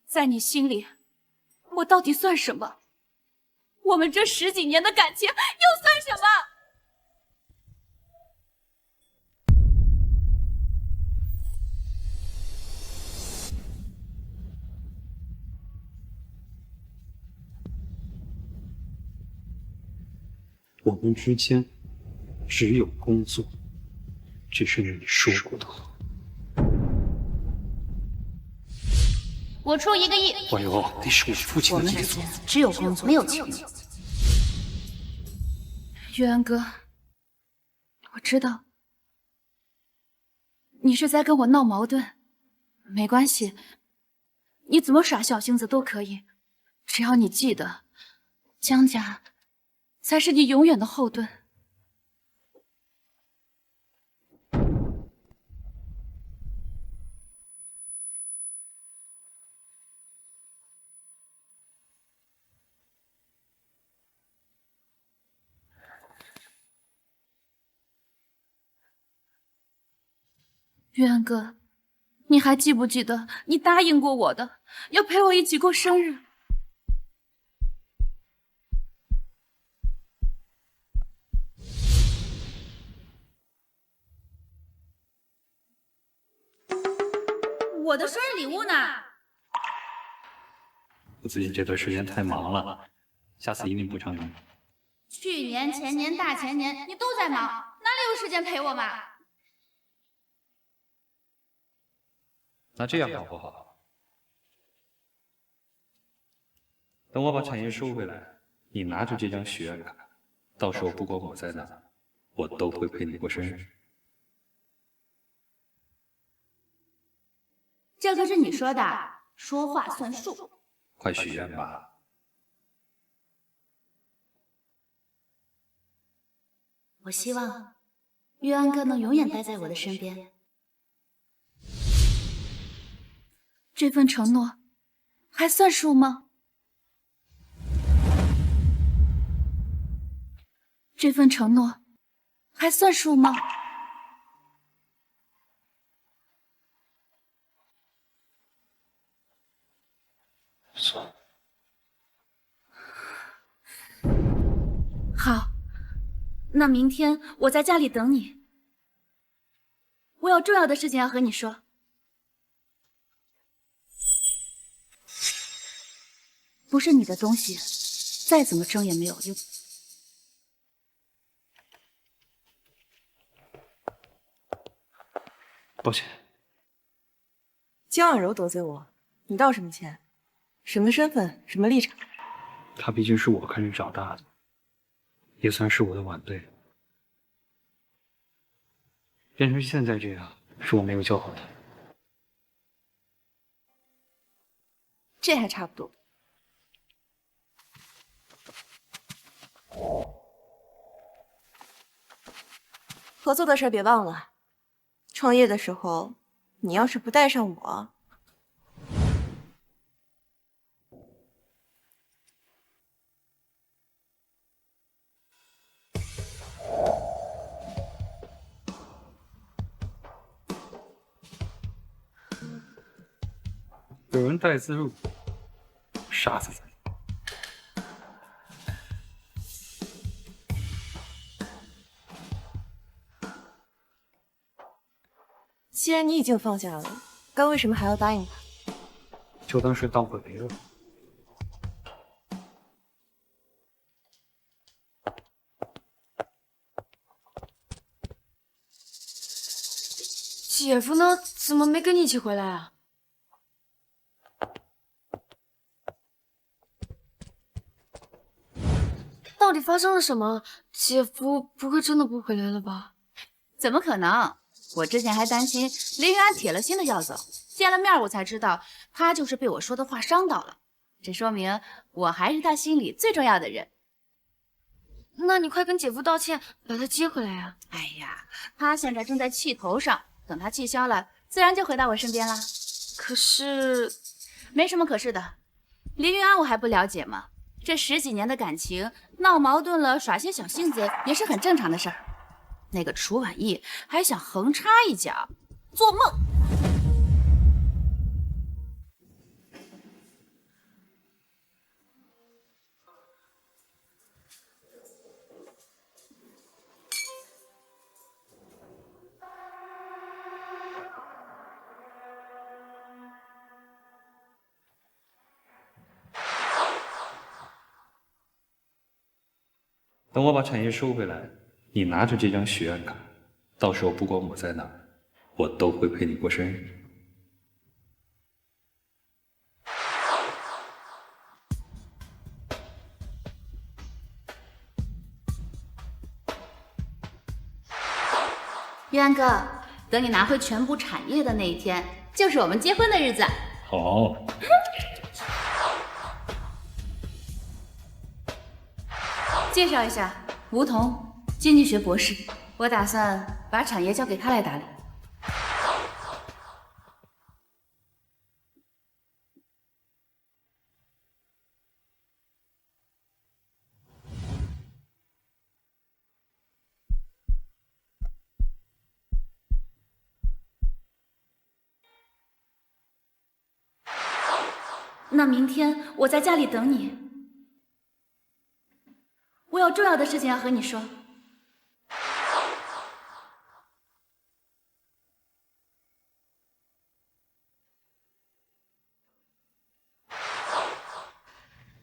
在你心里，我到底算什么？我们这10几年的感情又算什么？我们之间只有工作，这是你说过的话。我出1个亿。婉柔，那是我父亲的杰作。只有工作，没有情面。玉安哥，我知道你是在跟我闹矛盾，没关系，你怎么耍小性子都可以，只要你记得，江家才是你永远的后盾。玉安哥，你还记不记得你答应过我的，要陪我一起过生日？我的生日礼物呢？我最近这段时间太忙了，下次一定补偿你。去年、前年、大前年，你都在忙，哪里有时间陪我嘛？那这样好不好？等我把产业收回来，你拿着这张许愿卡，到时候不管我在哪，我都会陪你过生日。这可是你说的，说话算数。快许愿吧。我希望玉安哥能永远待在我的身边。这份承诺还算数吗？这份承诺还算数吗？算。好，那明天我在家里等你。我有重要的事情要和你说。不是你的东西，再怎么争也没有用。抱歉，江婉柔得罪我，你道什么歉？什么身份？什么立场？他毕竟是我看着长大的，也算是我的晚辈。变成现在这样，是我没有教好他。这还差不多。合作的事别忘了，创业的时候，你要是不带上我，有人带资入，杀死他！既然你已经放下了，刚为什么还要答应他？就当是当回陪了。姐夫呢？怎么没跟你一起回来啊？到底发生了什么？姐夫不会真的不回来了吧？怎么可能？我之前还担心林云安铁了心的要走，见了面我才知道他就是被我说的话伤到了。这说明我还是他心里最重要的人。那你快跟姐夫道歉，把他接回来呀！哎呀，他现在正在气头上，等他气消了，自然就回到我身边啦。可是，没什么可是的。林云安我还不了解吗？这10几年的感情，闹矛盾了，耍些小性子也是很正常的事儿。那个楚婉意还想横插一脚，做梦！等我把产业收回来，你拿着这张许愿卡，到时候不管我在哪儿，我都会陪你过生日。玉安哥，等你拿回全部产业的那一天，就是我们结婚的日子。好。介绍一下，吴桐，经济学博士。我打算把产业交给他来打理。那明天我在家里等你。我有重要的事情要和你说。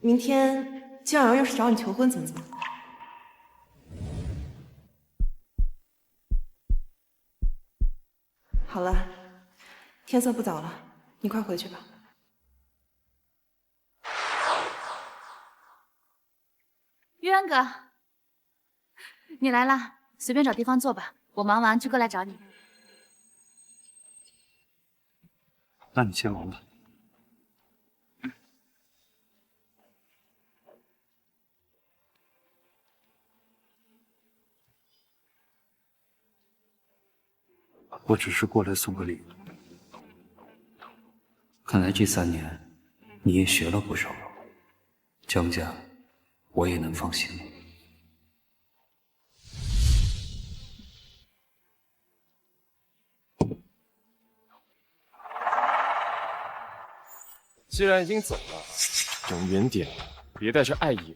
明天江阳要是找你求婚怎么办？好了，天色不早了，你快回去吧。玉安哥，你来了，随便找地方坐吧，我忙完就过来找你。那你先忙吧。我只是过来送个礼。看来这3年你也学了不少，江家我也能放心了。既然已经走了，整远点，别带着爱意。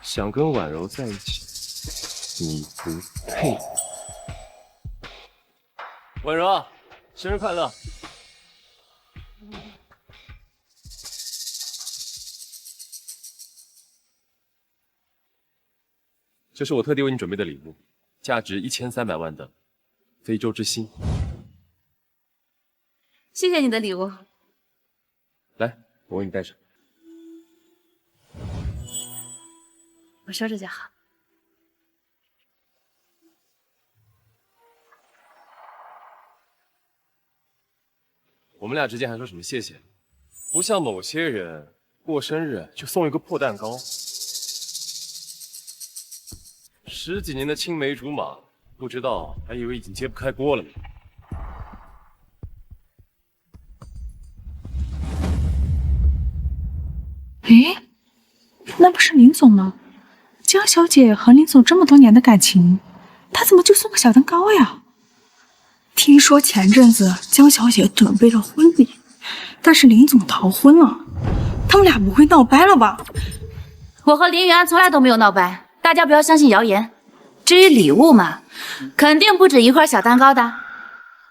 想跟婉柔在一起，你不配。婉柔，生日快乐！这是我特地为你准备的礼物，价值1300万的非洲之星。谢谢你的礼物。来，我为你戴上。我收着就好。我们俩之间还说什么谢谢？不像某些人过生日就送一个破蛋糕。10几年的青梅竹马，不知道还以为已经揭不开锅了呢。诶，那不是林总吗？江小姐和林总这么多年的感情，她怎么就送个小蛋糕呀？听说前阵子江小姐准备了婚礼，但是林总逃婚了，他们俩不会闹掰了吧？我和林元安从来都没有闹掰，大家不要相信谣言。至于礼物嘛，肯定不止一块小蛋糕的，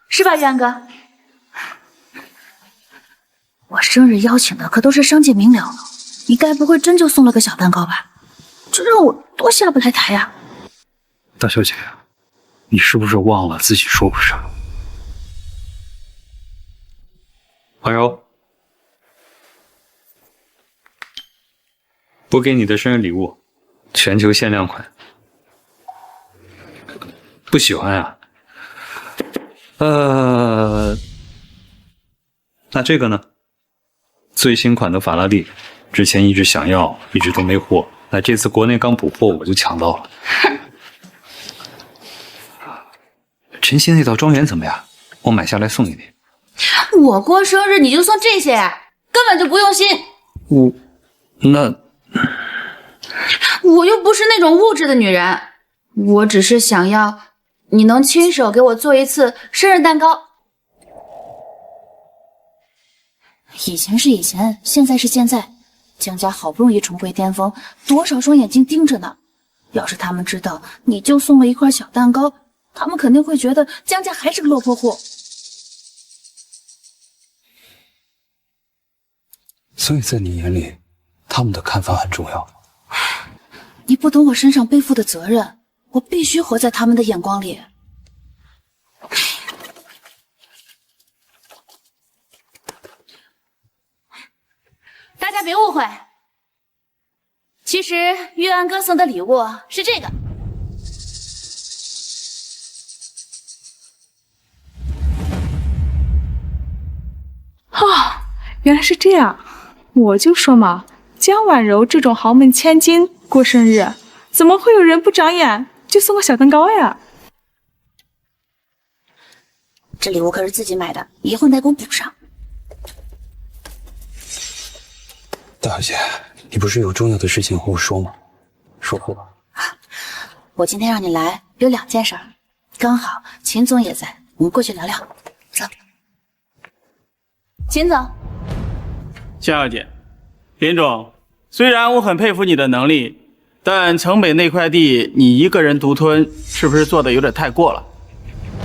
是吧，元哥？我生日邀请的可都是商界名流，你该不会真就送了个小蛋糕吧？这让我多下不来台呀！大小姐，你是不是忘了自己说过什么？婉柔，我给你的生日礼物，全球限量款。不喜欢啊？那这个呢？最新款的法拉利，之前一直想要，一直都没货。那这次国内刚补货，我就抢到了。晨曦那套庄园怎么样？我买下来送给你。我过生日你就送这些，根本就不用心。我又不是那种物质的女人，我只是想要你能亲手给我做一次生日蛋糕。以前是以前，现在是现在，江家好不容易重回巅峰，多少双眼睛盯着呢。要是他们知道你就送了一块小蛋糕，他们肯定会觉得江家还是个落魄户。所以在你眼里，他们的看法很重要。你不懂我身上背负的责任，我必须活在他们的眼光里。大家别误会，其实玉安哥送的礼物是这个。啊，原来是这样，我就说嘛，江婉柔这种豪门千金过生日，怎么会有人不长眼就送个小蛋糕呀？这礼物可是自己买的，以后得给我补上。大小姐，你不是有重要的事情和我说吗？说吧。我今天让你来有2件事，刚好秦总也在，我们过去聊聊。走，秦总。江小姐，林总，虽然我很佩服你的能力，但城北那块地你一个人独吞，是不是做的有点太过了？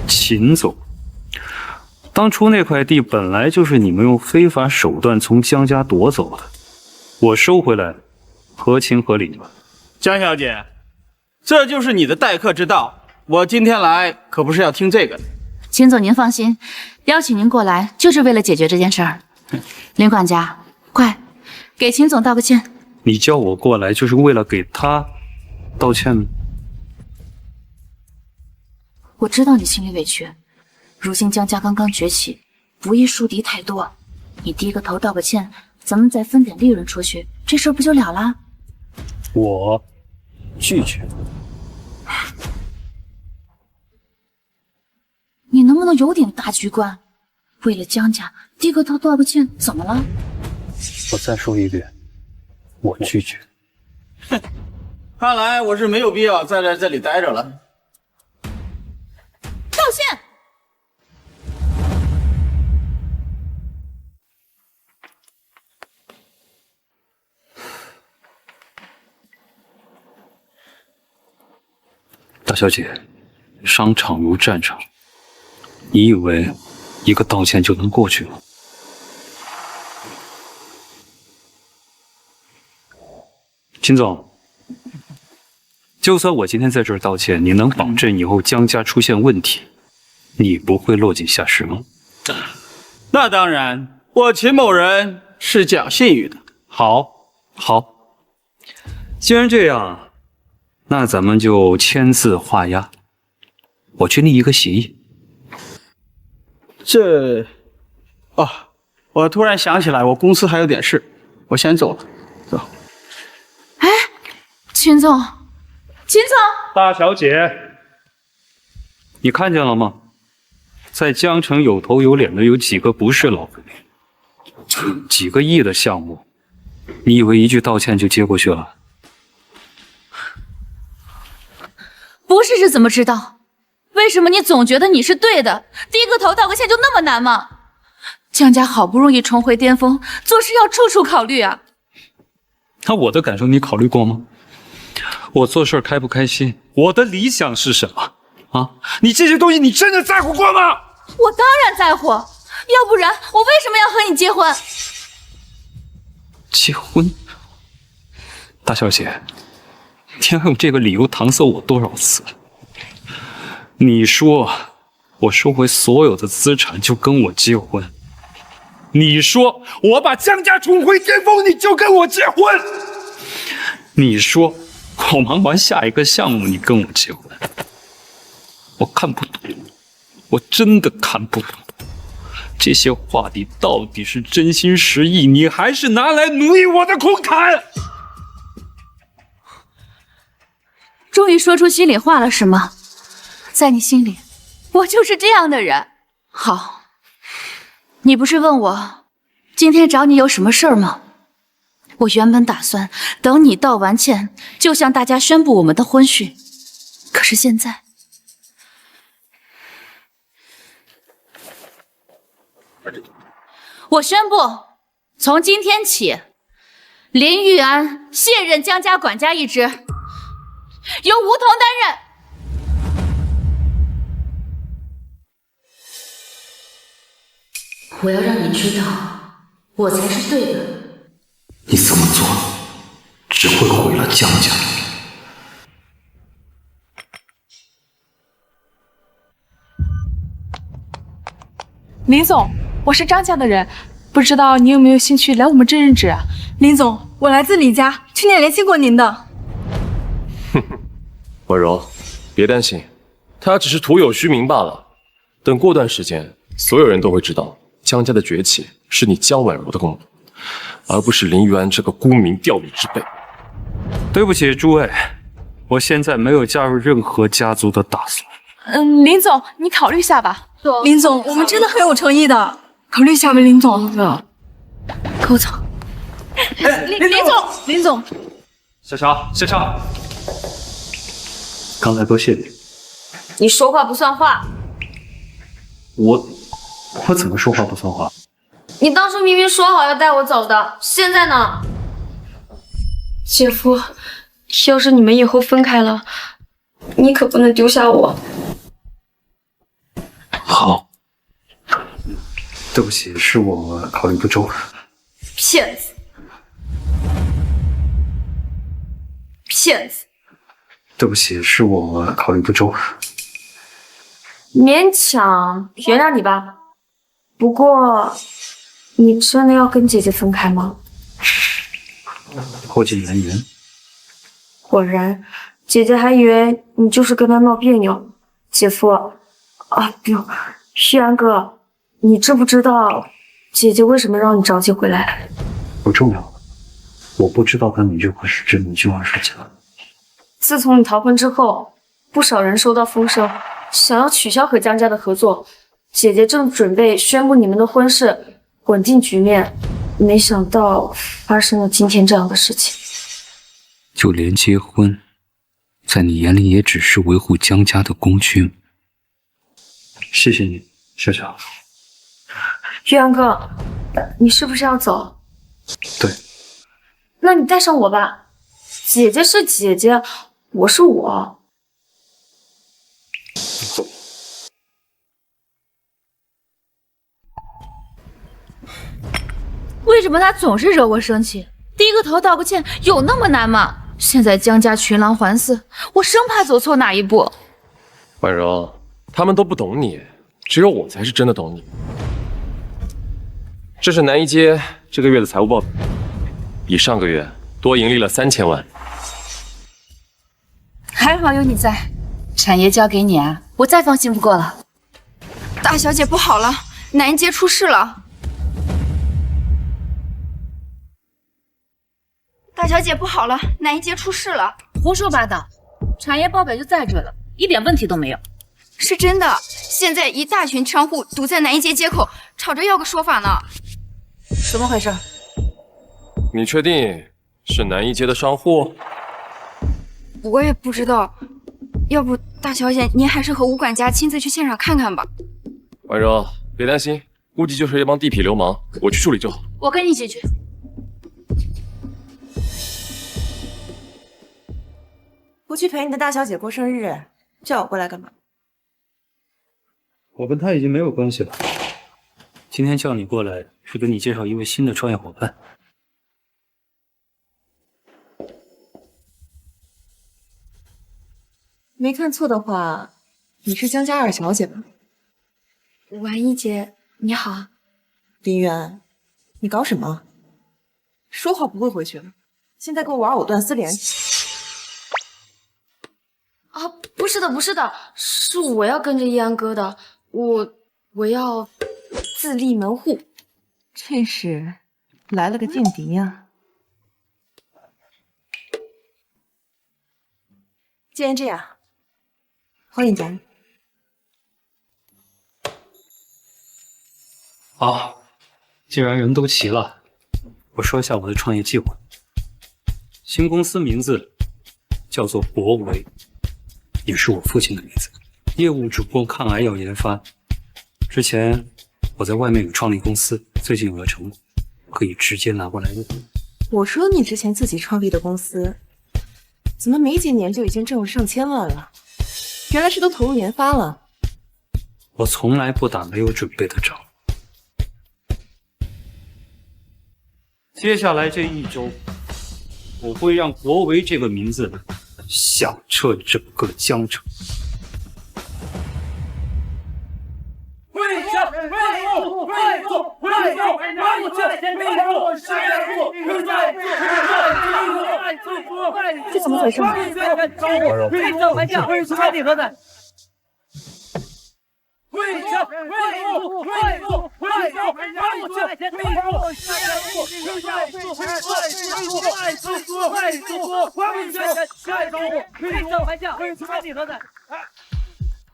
秦总，当初那块地本来就是你们用非法手段从江家夺走的，我收回来，合情合理吧？江小姐，这就是你的待客之道。我今天来可不是要听这个的。秦总您放心，邀请您过来就是为了解决这件事儿。林管家，快给秦总道个歉。你叫我过来就是为了给他道歉吗？我知道你心里委屈，如今江家刚刚崛起，不义树敌太多，你低个头道个歉，咱们再分点利润出去，这事儿不就了了？我拒绝。你能不能有点大局观？为了江家低个头道个歉，怎么了？我再说一遍，我拒绝。哼，看来我是没有必要再在这里待着了。道歉。大小姐，商场如战场，你以为一个道歉就能过去吗？秦总，就算我今天在这儿道歉，你能保证以后江家出现问题，你不会落井下石吗？那当然，我秦某人是讲信誉的。好，既然这样，那咱们就签字画押，我去立一个协议。我突然想起来，我公司还有点事，我先走了。走。哎，秦总，大小姐，你看见了吗？在江城有头有脸的有几个不是老狐狸？几个亿的项目，你以为一句道歉就接过去了？不是怎么知道？为什么你总觉得你是对的？低个头道个歉就那么难吗？江家好不容易重回巅峰，做事要处处考虑啊。那我的感受你考虑过吗？我做事开不开心？我的理想是什么？啊，你这些东西你真的在乎过吗？我当然在乎，要不然我为什么要和你结婚？结婚？大小姐，你要用这个理由搪塞我多少次？你说我收回所有的资产就跟我结婚，你说我把江家重回巅峰你就跟我结婚，你说我忙完下一个项目你跟我结婚，我看不懂，我真的看不懂，这些话你到底是真心实意，你还是拿来奴役我的空坎？终于说出心里话了是吗？在你心里，我就是这样的人。好，你不是问我今天找你有什么事儿吗？我原本打算等你道完歉，就向大家宣布我们的婚讯。可是现在，我宣布，从今天起，林玉安卸任江家管家一职，由吴桐担任。我要让你知道，我才是对的。你这么做，只会毁了江家。林总，我是张家的人，不知道你有没有兴趣来我们这任职啊？林总，我来自李家，去年联系过您的。婉柔，别担心，他只是徒有虚名罢了。等过段时间，所有人都会知道江家的崛起是你江婉柔的功劳，而不是林玉安这个沽名钓誉之辈。对不起，诸位，我现在没有加入任何家族的打算。林总，你考虑一下吧。林总，我们真的很有诚意的，考虑一下吧，林总。跟我走。林总，小乔，刚才多谢你。你说话不算话。我怎么说话不算话？你当初明明说好要带我走的，现在呢？姐夫，要是你们以后分开了，你可不能丢下我。好，对不起，是我考虑不周。骗子！对不起，是我考虑不周。勉强原谅你吧。不过，你真的要跟姐姐分开吗？破镜难圆。果然，姐姐还以为你就是跟她闹别扭。姐夫，不，旭安哥，你知不知道姐姐为什么让你着急回来？不重要，我不知道她哪句话是真，哪句话是假。自从你逃婚之后，不少人收到风声，想要取消和江家的合作。姐姐正准备宣布你们的婚事，稳定局面，没想到发生了今天这样的事情。就连结婚，在你眼里也只是维护江家的工具。谢谢你，小乔。玉安哥，你是不是要走？对。那你带上我吧。姐姐是姐姐，我是我。为什么他总是惹我生气？低个头道个歉有那么难吗？现在江家群狼环伺，我生怕走错哪一步。婉柔，他们都不懂你，只有我才是真的懂你。这是南一街这个月的财务报表，比上个月多盈利了3000万。还好有你在，产业交给你啊，我再放心不过了。大小姐不好了，南一街出事了。大小姐不好了，南一街出事了。胡说八道，产业报表就在这了，一点问题都没有。是真的，现在一大群商户堵在南一街街口，吵着要个说法呢。怎么回事？你确定是南一街的商户？我也不知道，要不大小姐您还是和吴管家亲自去现场看看吧。婉柔，别担心，估计就是一帮地痞流氓，我去处理就好。我跟你一起去。不去陪你的大小姐过生日，叫我过来干嘛？我跟他已经没有关系了。今天叫你过来，是给你介绍一位新的创业伙伴。没看错的话，你是江家二小姐吧？婉一姐，你好。林渊，你搞什么？说好不会回去了，现在跟我玩藕断丝连。啊，不是的，不是的，是我要跟着易安哥的，我要自立门户。这是来了个劲敌呀！既然这样，欢迎加入。好，既然人都齐了，我说一下我的创业计划。新公司名字叫做博维，也是我父亲的名字。业务主攻抗癌药研发。之前我在外面有创立公司，最近有了成果，可以直接拿过来用。我说你之前自己创立的公司，怎么没几年就已经挣了上千万了？原来是都投入研发了。我从来不打没有准备的仗。接下来这1周，我会让国维这个名字响彻整个江城。这怎么回事？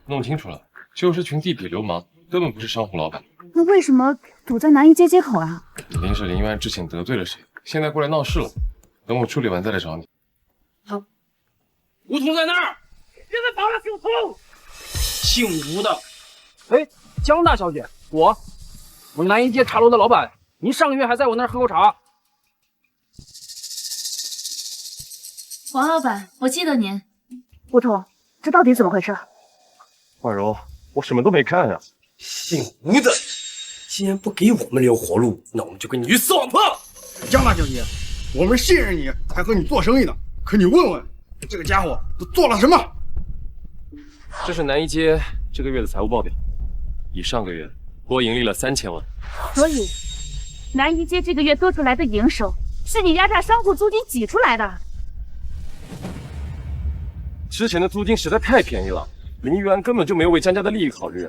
弄清楚了，就是群地痞流氓，根本不是商户老板。那为什么堵在南一街街口啊？肯定是林渊之前得罪了谁，现在过来闹事了。等我处理完再来找你。好，吴桐在那儿，别再跑了，姓涂，姓吴的。哎，江大小姐，我南一街茶楼的老板，您上个月还在我那儿喝过茶。王老板，我记得您。吴桐，这到底怎么回事？婉柔，我什么都没看啊。姓吴的，既然不给我们留活路，那我们就跟你鱼死网破。江大小姐，我们信任你，才和你做生意的。可你问问，这个家伙都做了什么？这是南一街这个月的财务报表，比上个月多盈利了3000万。所以，南一街这个月多出来的营收，是你压榨商户租金挤出来的。之前的租金实在太便宜了，林渊根本就没有为江家的利益考虑，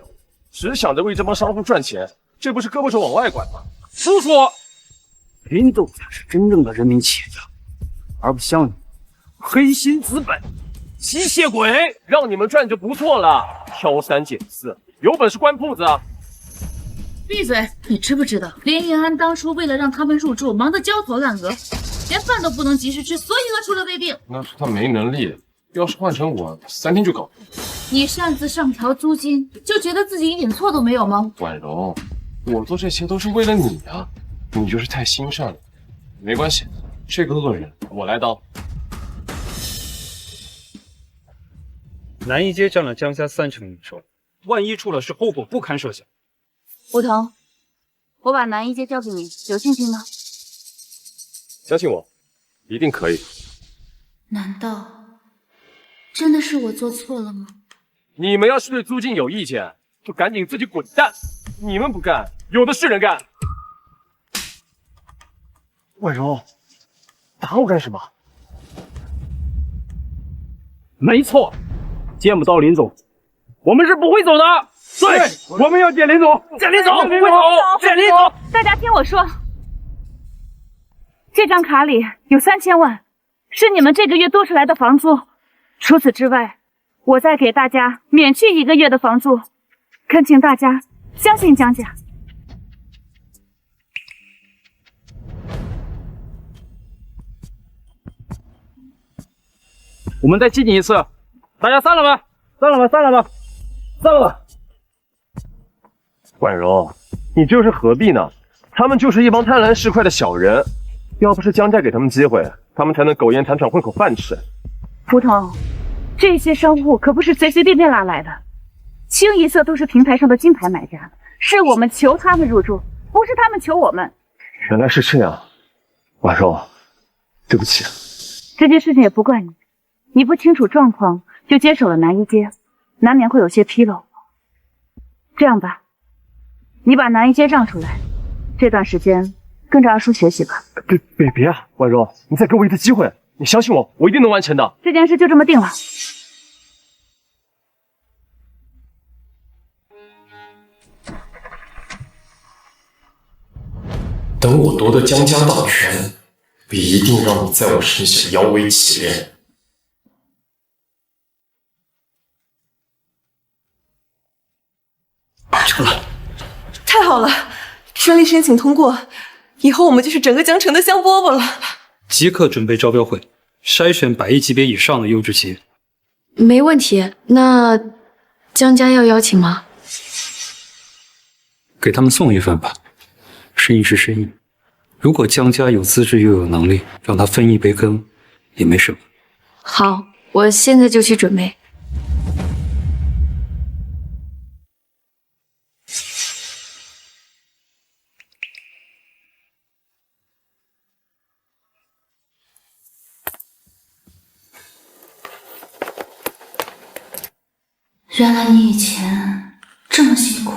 只想着为这帮商户赚钱，这不是胳膊肘往外拐吗？叔叔，林总才是真正的人民企业家，而不像你，黑心资本、吸血鬼，让你们赚就不错了，挑三拣四，有本事关铺子啊！闭嘴！你知不知道，林云安当初为了让他们入住，忙得焦头烂额，连饭都不能及时吃，所以饿出了胃病。那是他没能力，要是换成我，3天就搞定。你擅自上调租金，就觉得自己一点错都没有吗？婉柔，我做这些都是为了你啊，你就是太心善了。没关系，这个恶人我来当。南一街占了江家30%营收，万一出了事，后果不堪设想。吴桐，我把南一街交给你，有信心吗？相信我，一定可以。难道真的是我做错了吗？你们要是对租金有意见，就赶紧自己滚蛋！你们不干，有的是人干。婉柔，打我干什么？没错，见不到林总，我们是不会走的。对，我们要见林总，见林总，见林总，见林总。大家听我说，这张卡里有3000万，是你们这个月多出来的房租。除此之外，我再给大家免去1个月的房租，恳请大家相信江家。我们再激你一次，大家散了吧，散了吧，散了吧，散了吧。婉柔，你这又是何必呢？他们就是一帮贪婪市侩的小人，要不是江家给他们机会，他们才能苟延残喘混口饭吃。胡同，这些商户可不是随随便便拉来的，清一色都是平台上的金牌买家，是我们求他们入住，不是他们求我们。原来是这样，婉柔，对不起。这件事情也不怪你，你不清楚状况就接手了南一街，难免会有些纰漏。这样吧，你把南一街让出来，这段时间跟着二叔学习吧。别啊，婉柔，你再给我一次机会，你相信我，我一定能完成的。这件事就这么定了。等我夺得江家大权，我一定让你在我身下摇尾乞怜。成了，太好了，顺利申请通过，以后我们就是整个江城的香饽饽了。即刻准备招标会，筛选100亿级别以上的优质企业。没问题，那江家要邀请吗？给他们送一份吧，生意是生意。如果江家有资质又有能力，让他分一杯羹也没什么。好，我现在就去准备。原来你以前这么辛苦。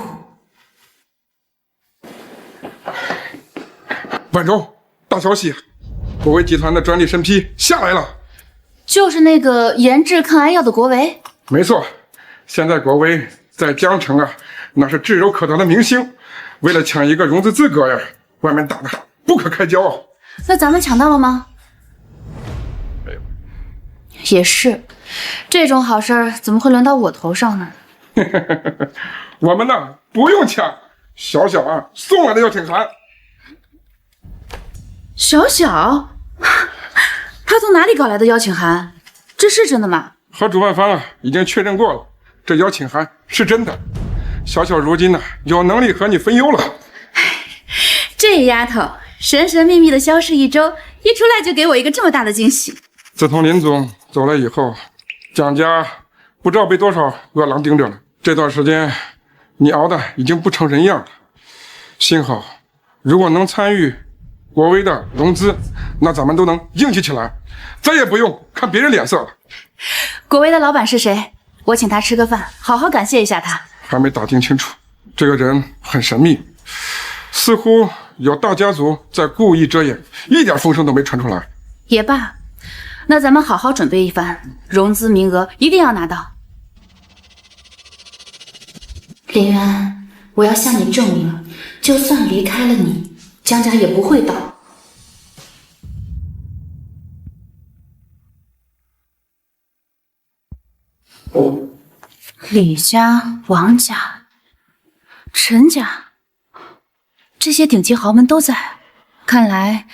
婉柔，大消息，国维集团的专利审批下来了。就是那个研制抗癌药的国维。没错，现在国维在江城啊，那是炙手可得的明星。为了抢一个融资资格呀，外面打的不可开交啊。那咱们抢到了吗？没有。也是，这种好事儿怎么会轮到我头上呢？我们呢不用抢，小小啊送来的邀请函。小小，他从哪里搞来的邀请函？这是真的吗？和主办方啊已经确认过了，这邀请函是真的。小小如今呢有能力和你分忧了。这丫头神神秘秘的消失1周，一出来就给我一个这么大的惊喜。自从林总走了以后，蒋家不知道被多少恶狼盯着了。这段时间你熬的已经不成人样了。幸好，如果能参与国维的融资，那咱们都能硬气起来，再也不用看别人脸色了。国维的老板是谁？我请他吃个饭，好好感谢一下他。还没打听清楚，这个人很神秘，似乎有大家族在故意遮掩，一点风声都没传出来。也罢，那咱们好好准备一番，融资名额一定要拿到。林渊，我要向你证明，就算离开了你，江家也不会倒。李家、王家、陈家，这些顶级豪门都在。看来，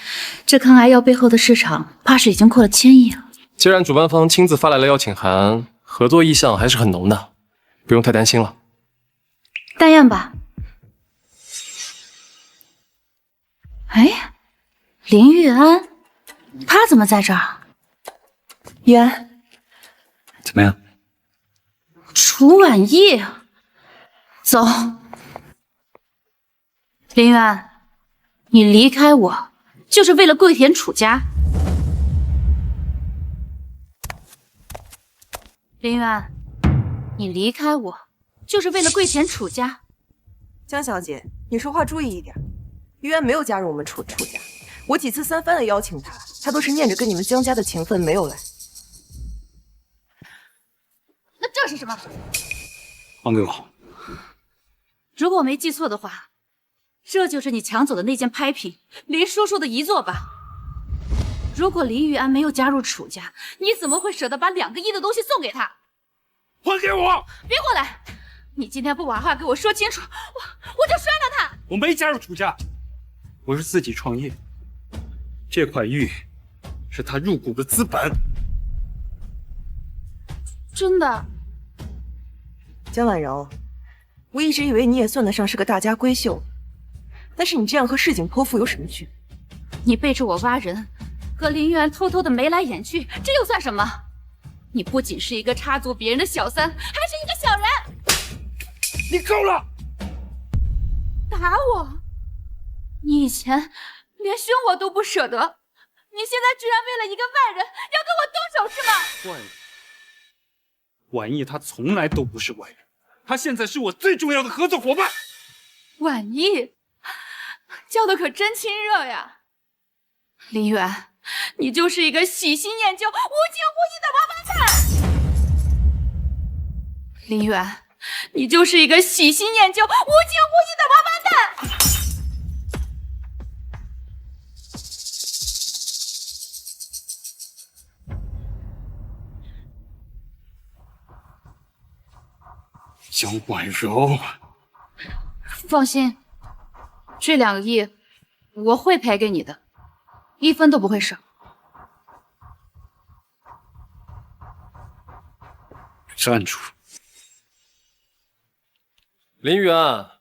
这抗癌药背后的市场，怕是已经过了1000亿了。既然主办方亲自发来了邀请函，合作意向还是很浓的，不用太担心了。但愿吧。哎，林玉安，他怎么在这儿？玉安，怎么样？楚婉意，走。林玉安，你离开我，就是为了跪舔楚家。林渊，你离开我，就是为了跪舔楚家。江小姐，你说话注意一点。于安没有加入我们楚家，我几次三番的邀请他，他都是念着跟你们江家的情分没有来。那这是什么？还给我！如果我没记错的话，这就是你抢走的那件拍品，林叔叔的遗作吧？如果林玉安没有加入楚家，你怎么会舍得把2个亿的东西送给他？还给我！别过来！你今天不把话给我说清楚，我就摔了他！我没加入楚家，我是自己创业。这块玉是他入股的资本。真的？江婉柔，我一直以为你也算得上是个大家闺秀，但是你这样和市井泼妇有什么区别？你背着我挖人，和林玉安偷偷的眉来眼去，这又算什么？你不仅是一个插足别人的小三，还是一个小人！你够了！打我！你以前连凶我都不舍得，你现在居然为了一个外人要跟我动手是吗？外人？婉意他从来都不是外人，他现在是我最重要的合作伙伴。婉意，叫的可真亲热呀！林远，你就是一个喜新厌旧、无情无义的王八蛋！林远，你就是一个喜新厌旧、无情无义的王八蛋！江婉柔，放心，这2个亿我会赔给你的，1分都不会少。站住！林玉安，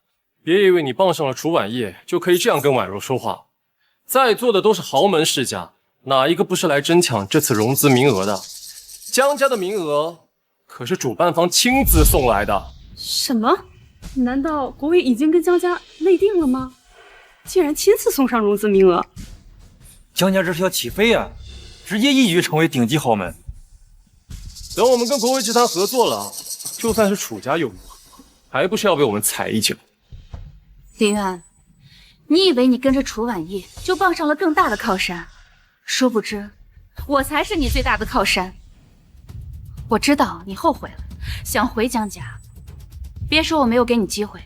别以为你傍上了楚婉意就可以这样跟婉柔说话。在座的都是豪门世家，哪一个不是来争抢这次融资名额的？江家的名额可是主办方亲自送来的。什么？难道国威已经跟江家内定了吗？竟然亲自送上融资名额！江家这是要起飞啊，直接一举成为顶级豪门。等我们跟国威集团合作了，就算是楚家又如何，还不是要被我们踩一脚？林渊，你以为你跟着楚婉意就傍上了更大的靠山，殊不知我才是你最大的靠山。我知道你后悔了，想回江家。别说我没有给你机会，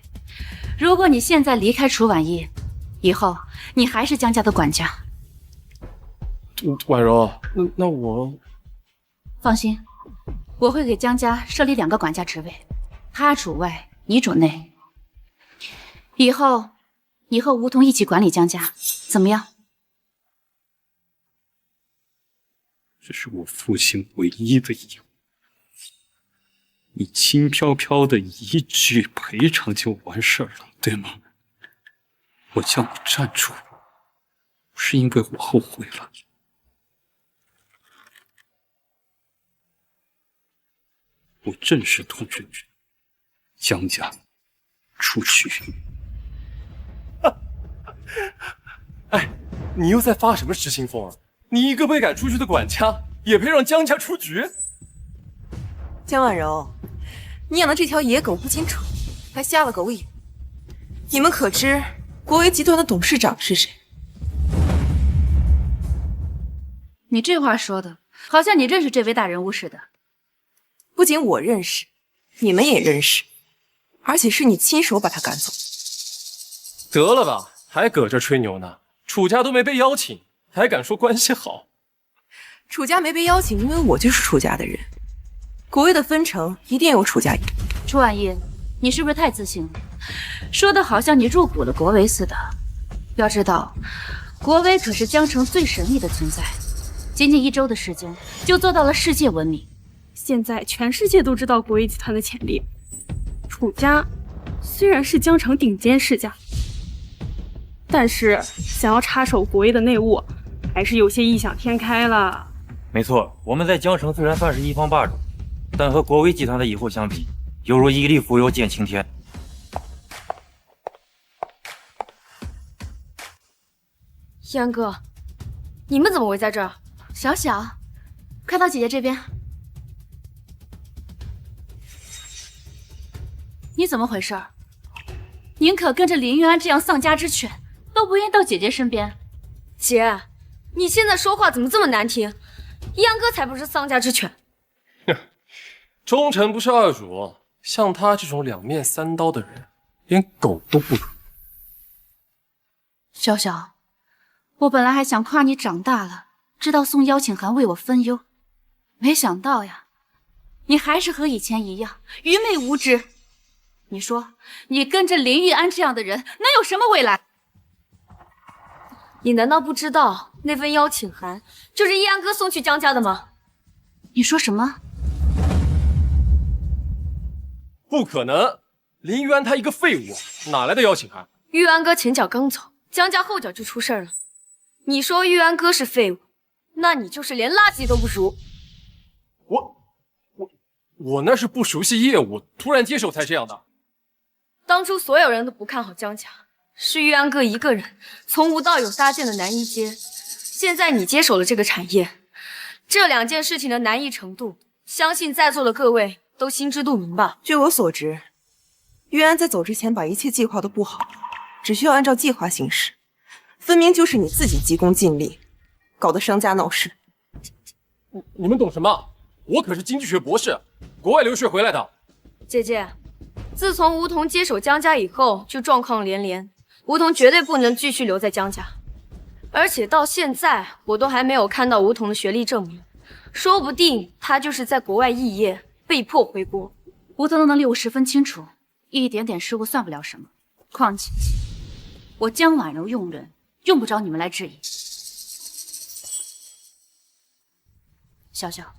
如果你现在离开楚婉意，以后你还是江家的管家。婉柔，那我放心，我会给江家设立2个管家职位，他主外，你主内。以后你和吴桐一起管理江家，怎么样？这是我父亲唯一的义务。你轻飘飘的一句赔偿就完事儿了，对吗？我叫你站住，不是因为我后悔了。我正式通知你，江家出局。哎，你又在发什么失心疯啊？你一个被赶出去的管家，也配让江家出局？江婉柔，你养的这条野狗不仅蠢，还瞎了狗眼。你们可知国威集团的董事长是谁？你这话说的，好像你认识这位大人物似的。不仅我认识，你们也认识，而且是你亲手把他赶走。得了吧，还搁这吹牛呢？楚家都没被邀请，还敢说关系好？楚家没被邀请，因为我就是楚家的人。国威的分成一定有楚家赢。楚婉意，你是不是太自信了？说的好像你入股了国威似的。要知道，国威可是江城最神秘的存在，仅仅1周的时间就做到了世界闻名。现在全世界都知道国威集团的潜力。楚家虽然是江城顶尖世家，但是想要插手国威的内务，还是有些异想天开了。没错，我们在江城虽然算是一方霸主，但和国威集团的以后相比，犹如一粒蜉蝣见青天。燕哥，你们怎么会在这儿？小小，快到姐姐这边。你怎么回事？宁可跟着林玉安这样丧家之犬，都不愿意到姐姐身边。姐，你现在说话怎么这么难听？一阳哥才不是丧家之犬。忠臣不是二主，像他这种两面三刀的人，连狗都不如。小小，我本来还想夸你长大了，知道送邀请函为我分忧，没想到呀，你还是和以前一样愚昧无知。你说，你跟着林玉安这样的人，能有什么未来？你难道不知道那份邀请函就是一阳哥送去江家的吗？你说什么？不可能，林玉安他一个废物，哪来的邀请函？玉安哥前脚刚走，江家后脚就出事了。你说玉安哥是废物，那你就是连垃圾都不如。我那是不熟悉业务，突然接手才这样的。当初所有人都不看好江家，是玉安哥一个人从无到有搭建的南一街。现在你接手了这个产业，这两件事情的难易程度，相信在座的各位都心知肚明吧？据我所知，玉安在走之前把一切计划都布好了，只需要按照计划行事。分明就是你自己急功近利，搞得商家闹事。你们懂什么？我可是经济学博士，国外留学回来的。姐姐，自从梧桐接手江家以后，就状况连连，梧桐绝对不能继续留在江家。而且到现在，我都还没有看到梧桐的学历证明，说不定他就是在国外肄业，被迫回国。梧桐的能力我十分清楚，一点点失误算不了什么。况且，我江婉柔用人，用不着你们来质疑。小小，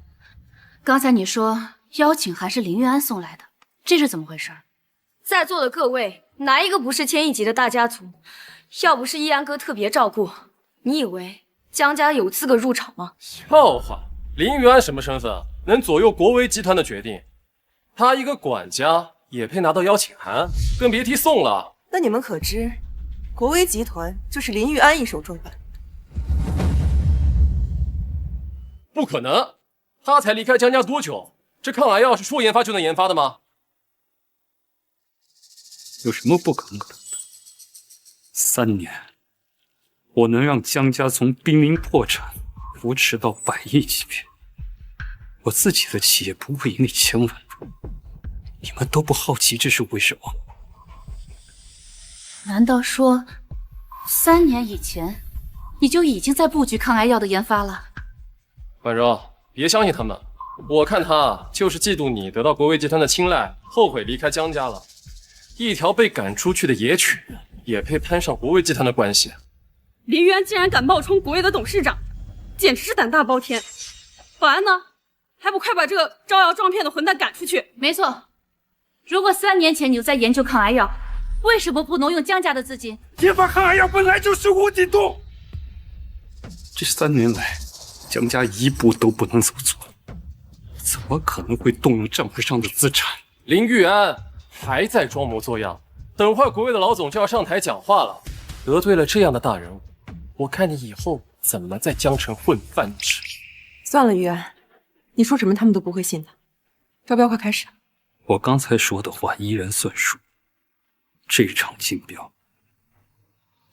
刚才你说邀请函是林玉安送来的，这是怎么回事？在座的各位，哪一个不是千亿级的大家族？要不是一安哥特别照顾，你以为江家有资格入场吗？笑话，林玉安什么身份，能左右国维集团的决定？他一个管家也配拿到邀请函，更别提送了。那你们可知，国维集团就是林玉安一手创办。不可能，他才离开江家多久？这抗癌药是说研发就能研发的吗？有什么不可能的？3年，我能让江家从濒临破产扶持到100亿级别。我自己的企业不会盈利1000万，你们都不好奇这是为什么？难道说3年以前你就已经在布局抗癌药的研发了？婉柔，别相信他们，我看他就是嫉妒你得到国维集团的青睐，后悔离开江家了。一条被赶出去的野犬，也配攀上国维集团的关系？林玉安竟然敢冒充国维的董事长，简直是胆大包天！保安呢？还不快把这个招摇撞骗的混蛋赶出去！没错，如果3年前你就在研究抗癌药，为什么不挪用江家的资金？研发抗癌药本来就是无底洞。这3年来，江家一步都不能走错，怎么可能会动用账户上的资产？林玉安还在装模作样，等会儿国维的老总就要上台讲话了，得罪了这样的大人物，我看你以后怎么在江城混饭吃。算了，玉安，你说什么他们都不会信的。招标快开始。我刚才说的话依然算数。这场竞标，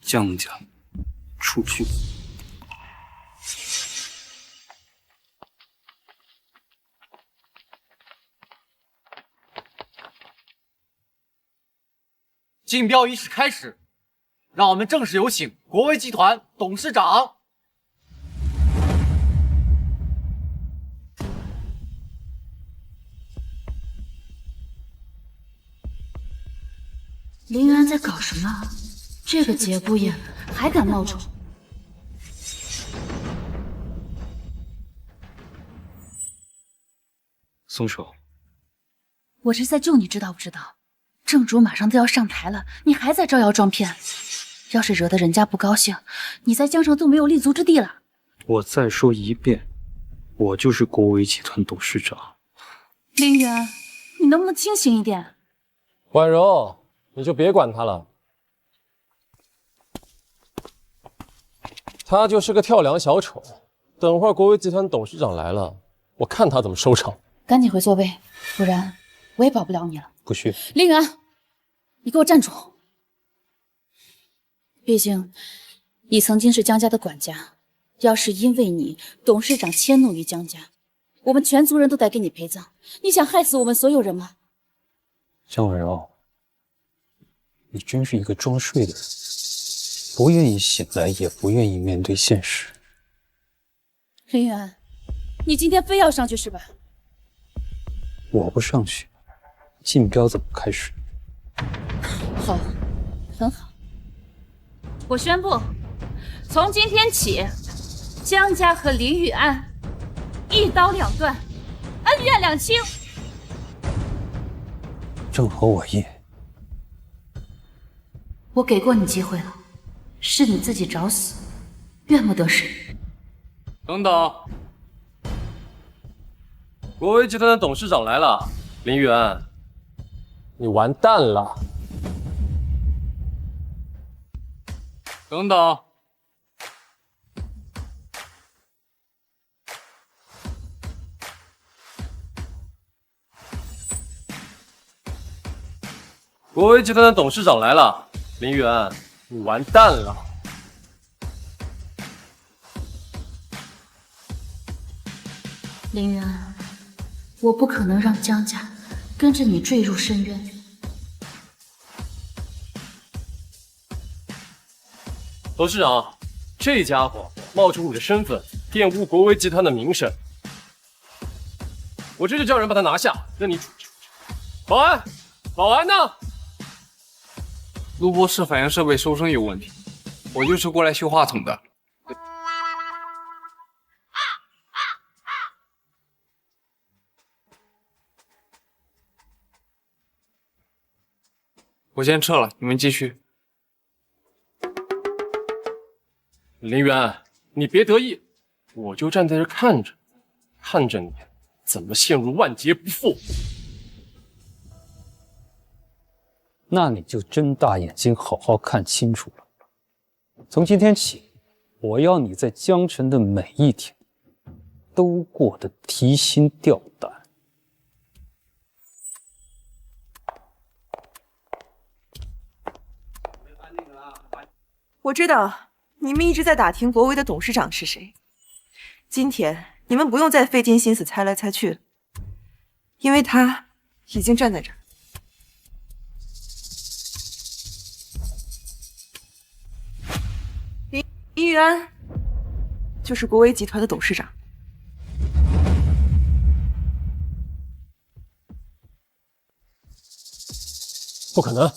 江家出去。竞标仪式开始，让我们正式有请国维集团董事长。林玉安在搞什么？这个节骨眼还敢冒充？松手！我是在救你，知道不知道？正主马上都要上台了，你还在招摇撞骗，要是惹得人家不高兴，你在江城都没有立足之地了。我再说一遍，我就是国维集团董事长。林玉安，你能不能清醒一点？婉柔，你就别管他了。他就是个跳梁小丑。等会儿国威集团董事长来了，我看他怎么收场。赶紧回座位，不然我也保不了你了。不去。林远，你给我站住！毕竟你曾经是江家的管家，要是因为你董事长迁怒于江家，我们全族人都得给你陪葬。你想害死我们所有人吗？江婉柔，你真是一个装睡的人，不愿意醒来，也不愿意面对现实。林远，你今天非要上去是吧？我不上去，竞标怎么开始？好，很好。我宣布，从今天起，江家和林玉安一刀两断，恩怨两清。正合我意。我给过你机会了，是你自己找死，怨不得谁。等等，国威集团的董事长来了，林玉安，你完蛋了。等等，国威集团的董事长来了，林玉安，你完蛋了。林渊，我不可能让江家跟着你坠入深渊。董事长，这家伙冒充你的身份，玷污国威集团的名声，我这就叫人把他拿下，让你处置。保安，保安呢？录播室反应设备收声有问题，我就是过来修话筒的。我先撤了，你们继续。林渊，你别得意，我就站在这看着，看着你怎么陷入万劫不复。那你就睁大眼睛好好看清楚了。从今天起，我要你在江城的每一天都过得提心吊胆。我知道你们一直在打听国威的董事长是谁，今天你们不用再费尽心思猜来猜去了，因为他已经站在这儿。林玉安就是国威集团的董事长。不可能，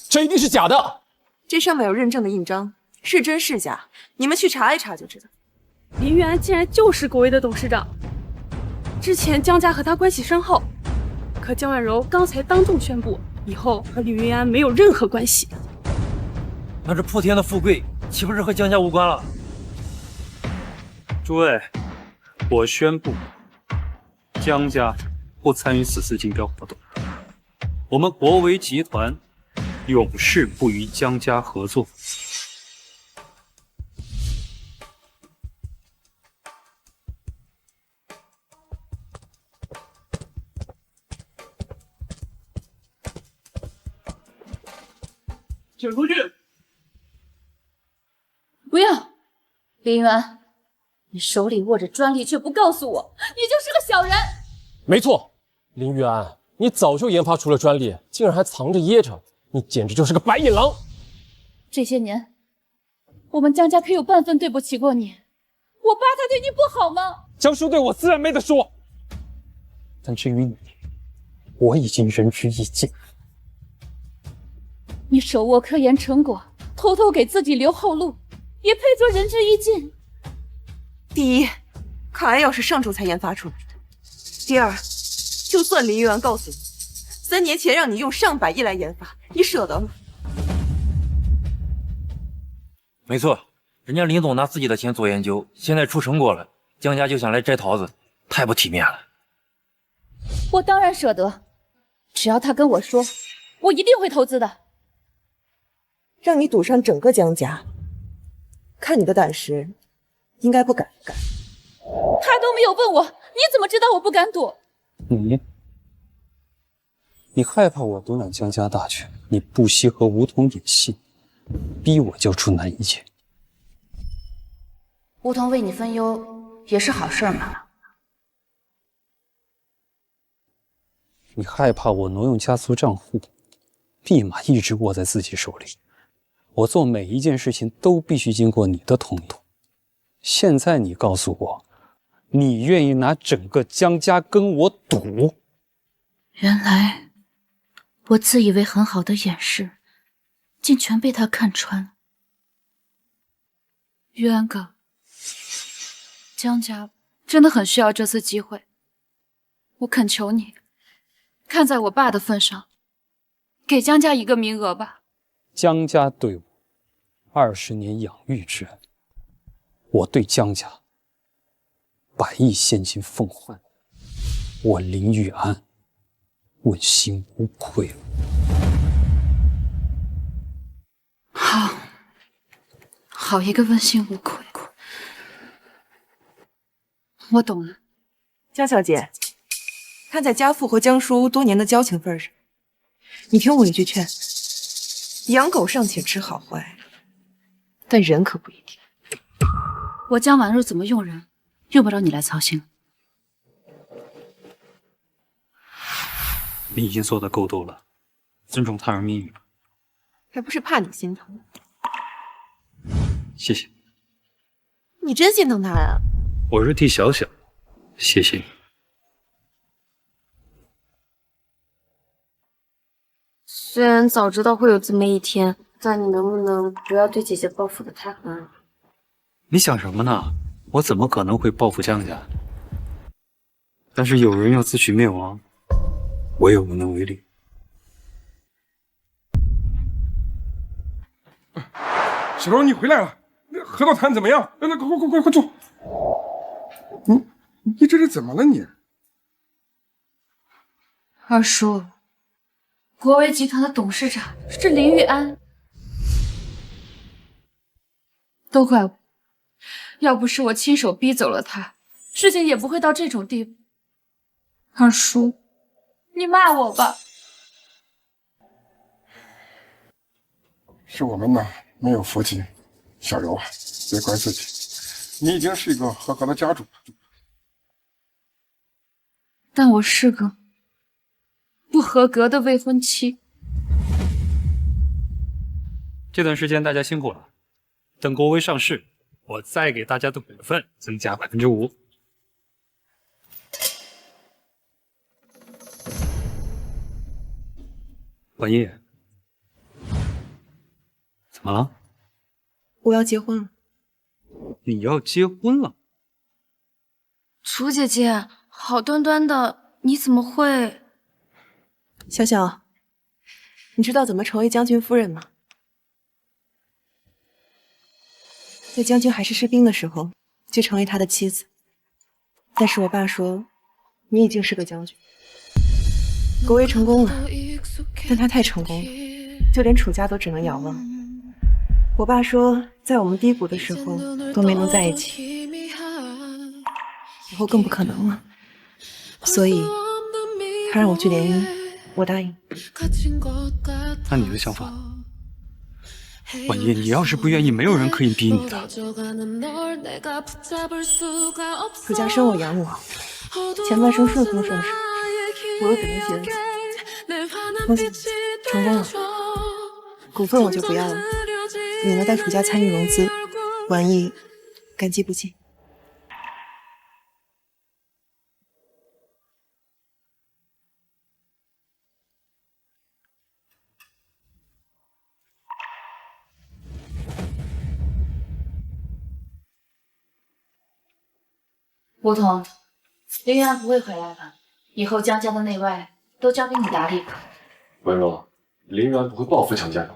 这一定是假的。这上面有认证的印章，是真是假，你们去查一查就知道。林玉安竟然就是国威的董事长，之前江家和他关系深厚，可江婉柔刚才当众宣布，以后和林玉安没有任何关系。那这破天的富贵岂不是和江家无关了？诸位，我宣布，江家不参与此次竞标活动，我们国威集团永世不与江家合作。请出去！不要，林渊，你手里握着专利却不告诉我，你就是个小人。没错，林玉安，你早就研发出了专利，竟然还藏着掖着，你简直就是个白眼狼！这些年，我们江家可有半分对不起过你？我爸他对你不好吗？江叔对我自然没得说，但至于你，我已经仁至义尽。你手握科研成果，偷偷给自己留后路，也配做仁至义尽？第一，卡癌药是上周才研发出来的；第二，就算林玉安告诉你，3年前让你用上百亿来研发，你舍得吗？没错，人家林总拿自己的钱做研究，现在出成果了，江家就想来摘桃子，太不体面了。我当然舍得，只要他跟我说，我一定会投资的。让你赌上整个江家，看你的胆识，应该不敢干。他都没有问我，你怎么知道我不敢赌？你害怕我独揽江家大权，你不惜和梧桐演戏，逼我交出南一剑。梧桐为你分忧也是好事嘛。你害怕我挪用家族账户，密码一直握在自己手里，我做每一件事情都必须经过你的同意。现在你告诉我，你愿意拿整个江家跟我赌？原来我自以为很好的掩饰，竟全被他看穿。渊哥，江家真的很需要这次机会，我恳求你，看在我爸的份上，给江家一个名额吧。江家对我20年养育之恩，我对江家100亿现金奉还，我林玉安问心无愧了。好一个问心无愧。我懂了。江小姐，看在家父和江叔多年的交情份上，你听我一句劝，养狗尚且知好坏，但人可不一定。我江婉若怎么用人，用不着你来操心。你已经做得够多了，尊重他人命运吧。还不是怕你心疼。谢谢。你真心疼他呀？我是替小小，谢谢你。虽然早知道会有这么一天，但你能不能不要对姐姐报复的太狠了？你想什么呢？我怎么可能会报复江家？但是有人要自取灭亡，我也无能为力。小柔，你回来了，那合作谈怎么样？那快坐。你这是怎么了你？二叔，国维集团的董事长是林玉安，都怪我，要不是我亲手逼走了他，事情也不会到这种地步。二叔，你骂我吧。是我们呢没有福气，小柔啊，别怪自己，你已经是一个合格的家主。但我是个不合格的未婚妻。这段时间大家辛苦了，等国威上市，我再给大家的股份增加5%。婉叶，怎么了？我要结婚了。你要结婚了？楚姐姐，好端端的，你怎么会？小小，你知道怎么成为将军夫人吗？在将军还是士兵的时候，就成为他的妻子。但是我爸说，你已经是个将军。国威成功了，但他太成功了，就连楚家都只能遥望。我爸说，在我们低谷的时候都没能在一起，以后更不可能了。所以，他让我去联姻，我答应。按你的想法，婉叶，你要是不愿意，没有人可以逼你的。楚家生我养我，前半生顺风顺水，我又怎么嫌弃？恭喜，成功了，股份我就不要了，你能带楚家参与融资，婉意感激不尽。梧桐，林玉安不会回来的，以后江家的内外都交给你打理吧。婉若，林玉安不会报复江家的。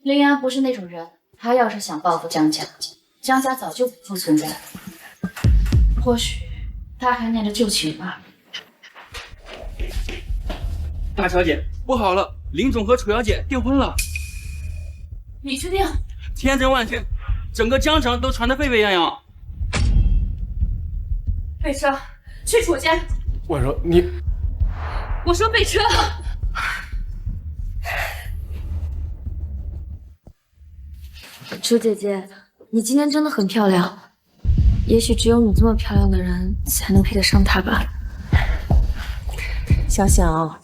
林玉安不是那种人，他要是想报复江家，江家早就不复存在了。或许他还念着旧情吧。大小姐，不好了，林总和楚小姐订婚了。你确定？千真万确，整个江城都传得沸沸扬扬。备车，去楚家。婉柔，你……我说备车。楚姐姐，你今天真的很漂亮，也许只有你这么漂亮的人才能配得上他吧。小小，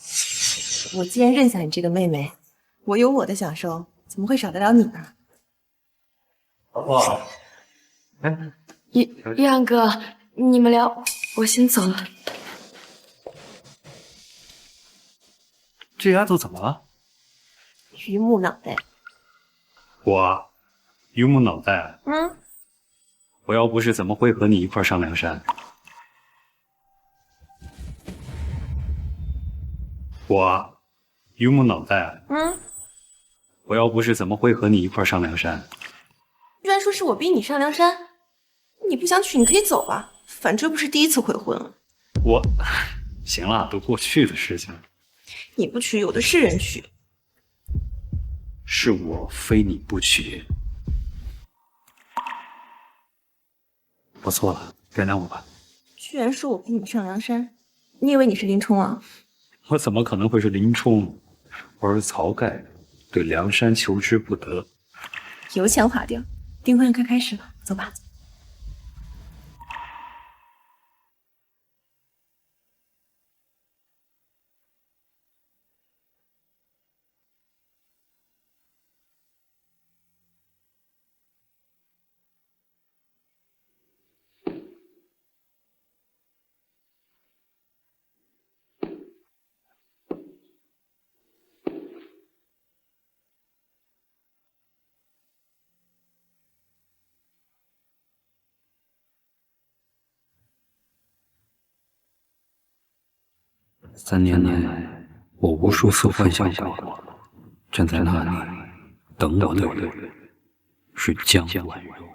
我既然认下你这个妹妹，我有我的享受，怎么会少得了你呢？哇，哎，玉安哥，你们聊，我先走了。这丫头怎么了？榆木脑袋。我，榆木脑袋。嗯，我要不是怎么会和你一块上梁山？我，榆木脑袋。嗯，我要不是怎么会和你一块上梁山？居然说是我逼你上梁山，你不想娶你可以走啊，反正不是第一次悔婚了。我，行了，都过去的事情了。你不娶，有的是人娶。是我非你不娶。我错了，原谅我吧。居然说我逼你上梁山，你以为你是林冲啊？我怎么可能会是林冲？我是晁盖，对梁山求之不得。油腔滑调，订婚快开始了，走吧。3年来，我无数次幻想过，站在那里等我的人是江婉柔。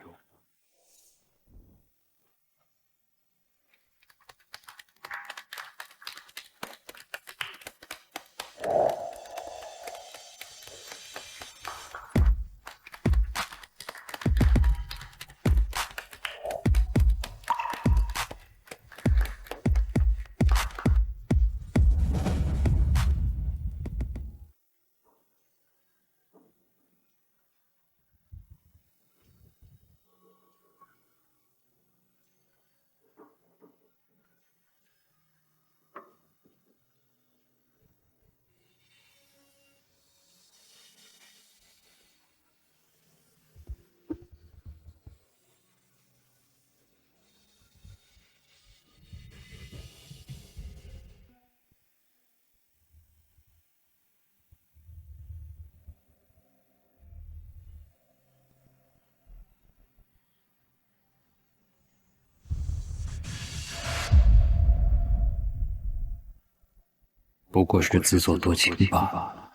不过是自作多情罢了。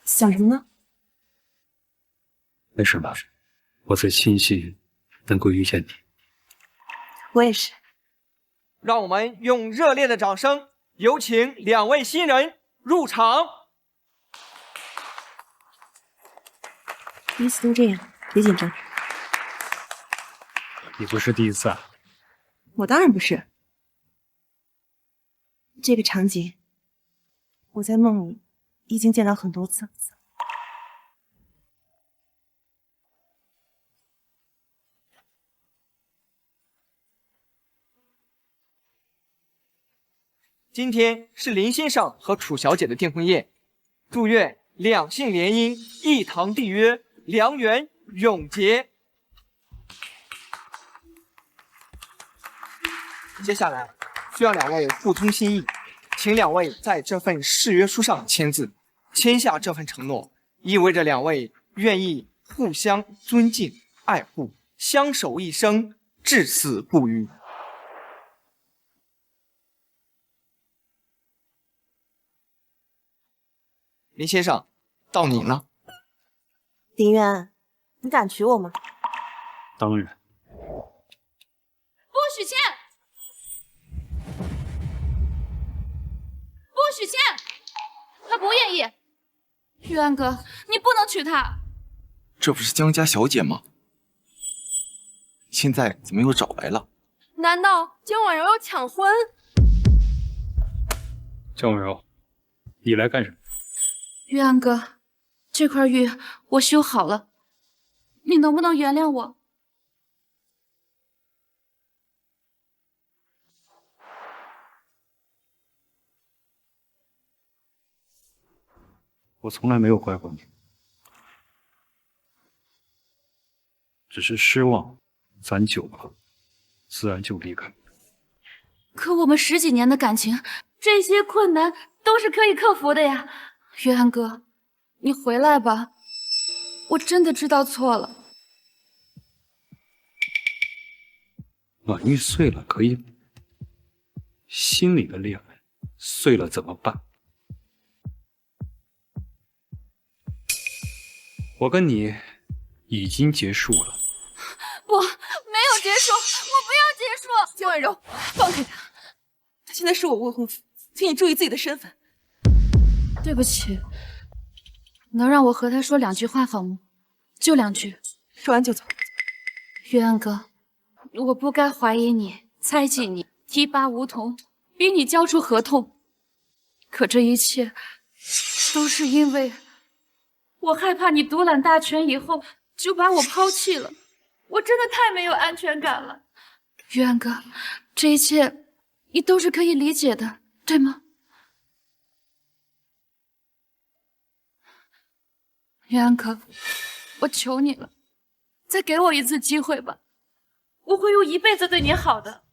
想什么呢？没什么，我最庆幸能够遇见你。我也是。让我们用热烈的掌声，有请2位新人入场。彼此都这样，别紧张。你不是第一次啊？我当然不是。这个场景，我在梦里已经见到很多次了。今天是林先生和楚小姐的订婚宴，祝愿两性联姻，一堂缔约，良缘永结。接下来需要2位互通心意，请2位在这份誓约书上签字，签下这份承诺，意味着2位愿意互相尊敬、爱护，相守一生，至死不渝。林先生，到你了。林渊，你敢娶我吗？当然。不许签！不许签！他不愿意。玉安哥，你不能娶她。这不是江家小姐吗？现在怎么又找来了？难道江婉柔要抢婚？江婉柔，你来干什么？玉安哥，这块玉我修好了，你能不能原谅我？我从来没有怪过你，只是失望，咱久了，自然就离开。可我们10几年的感情，这些困难都是可以克服的呀。约翰哥，你回来吧，我真的知道错了。暖玉碎了可以，心里的裂痕碎了怎么办？我跟你已经结束了。不，没有结束，我不要结束。江婉柔，放开他，他现在是我未婚夫，请你注意自己的身份。对不起，能让我和他说2句话好吗？就2句，说完就走。约翰哥，我不该怀疑你、猜忌你、提拔梧桐，逼你交出合同。可这一切都是因为我害怕你独揽大权以后就把我抛弃了。我真的太没有安全感了。约翰哥，这一切你都是可以理解的，对吗？约翰哥，我求你了，再给我一次机会吧，我会用一辈子对你好的。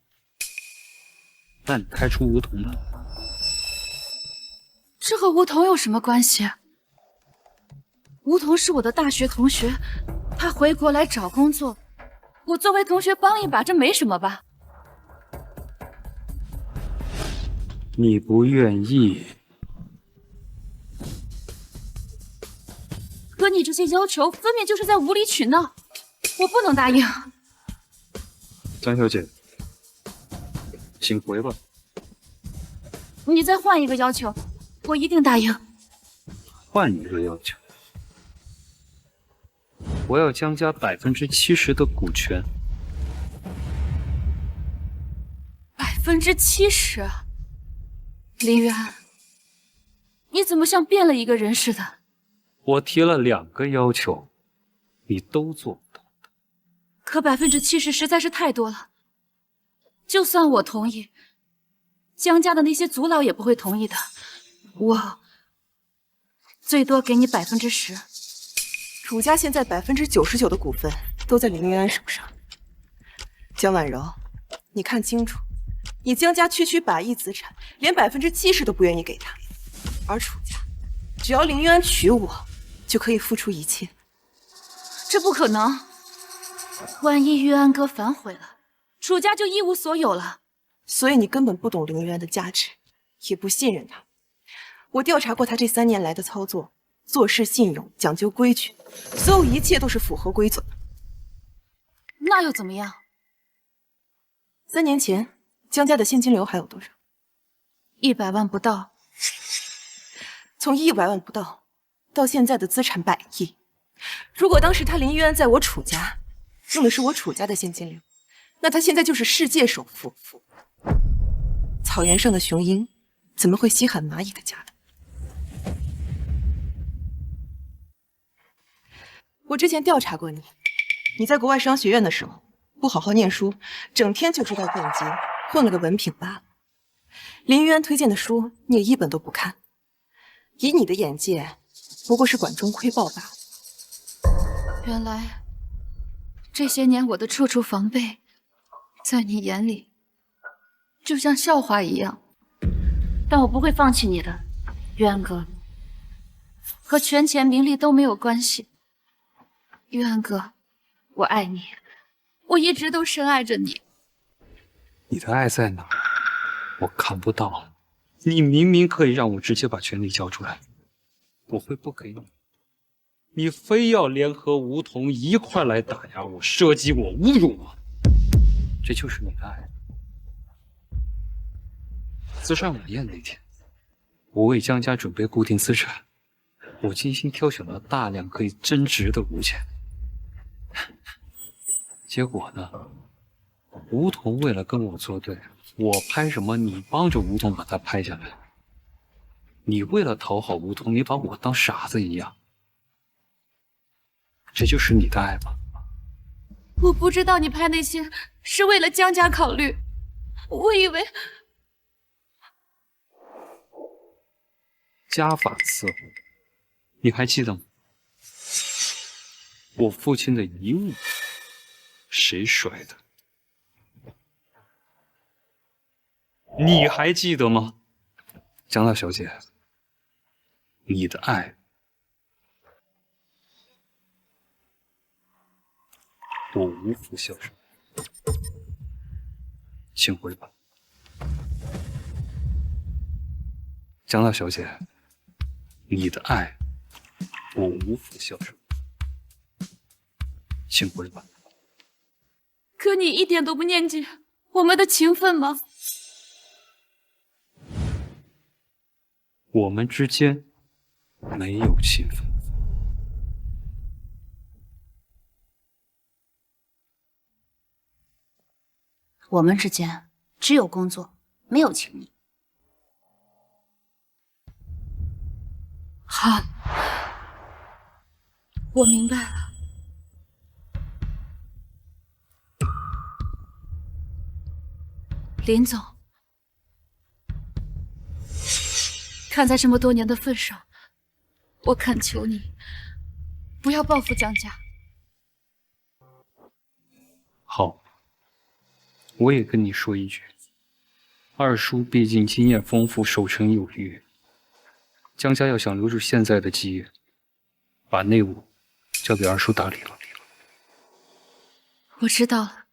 那你开除梧桐吧。这和梧桐有什么关系？梧桐是我的大学同学，他回国来找工作，我作为同学帮一把，这没什么吧？你不愿意，可你这些要求分明就是在无理取闹，我不能答应。江小姐，请回吧。你再换一个要求，我一定答应。换一个要求，我要江家70%的股权。70%？林渊，你怎么像变了一个人似的？我提了2个要求，你都做不到。可70%实在是太多了，就算我同意，江家的那些族老也不会同意的。我最多给你10%。楚家现在99%的股份都在林云安手上。江婉柔，你看清楚，你江家区百亿资产，连70%都不愿意给他，而楚家，只要林云安娶我，就可以付出一切。这不可能！万一玉安哥反悔了，楚家就一无所有了。所以你根本不懂林云安的价值，也不信任他。我调查过他这3年来的操作，做事信用，讲究规矩，所有一切都是符合规则的。那又怎么样？3年前，江家的现金流还有多少？100万不到。从100万不到，到现在的资产100亿。如果当时他林玉安在我楚家，用的是我楚家的现金流，那他现在就是世界首富。草原上的雄鹰，怎么会稀罕蚂蚁的家呢？我之前调查过你，你在国外商学院的时候不好好念书，整天就知道逛街，混了个文凭罢了。林玉安推荐的书你也一本都不看，以你的眼界，不过是管中窥豹罢了。原来这些年我的处处防备，在你眼里就像笑话一样。但我不会放弃你的，玉安哥，和权钱名利都没有关系。玉安哥，我爱你，我一直都深爱着你。你的爱在哪儿？我看不到。你明明可以让我直接把权力交出来，我会不给你。你非要联合梧桐一块来打压我、射击我、侮辱我，这就是你的爱。自上晚宴那天，我为江家准备固定资产，我精心挑选了大量可以增值的物件。结果呢，梧桐为了跟我作对，我拍什么你帮着梧桐把它拍下来。你为了讨好梧桐，你把我当傻子一样，这就是你的爱吗？我不知道你拍那些是为了江家考虑，我以为家法伺候，你还记得吗？我父亲的遗物，谁摔的？你还记得吗？江大小姐，你的爱，我无福消受，请回吧。江大小姐，你的爱，我无福消受，请回吧。可你一点都不念记我们的情分吗？我们之间没有情分。我们之间只有工作，没有情谊。好，我明白了。林总，看在这么多年的份上，我恳求你不要报复江家。好，我也跟你说一句，二叔毕竟经验丰富，守成有余。江家要想留住现在的基业，把内务交给二叔打理了。我知道了，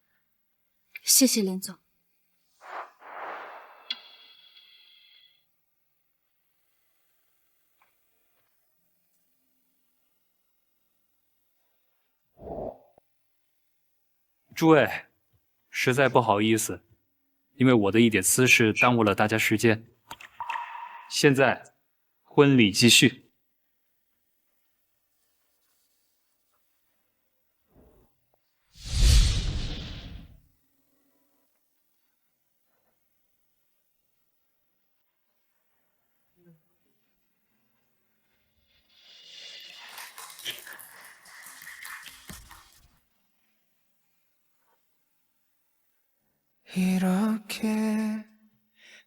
谢谢林总。诸位，实在不好意思，因为我的一点私事耽误了大家时间。现在婚礼继续。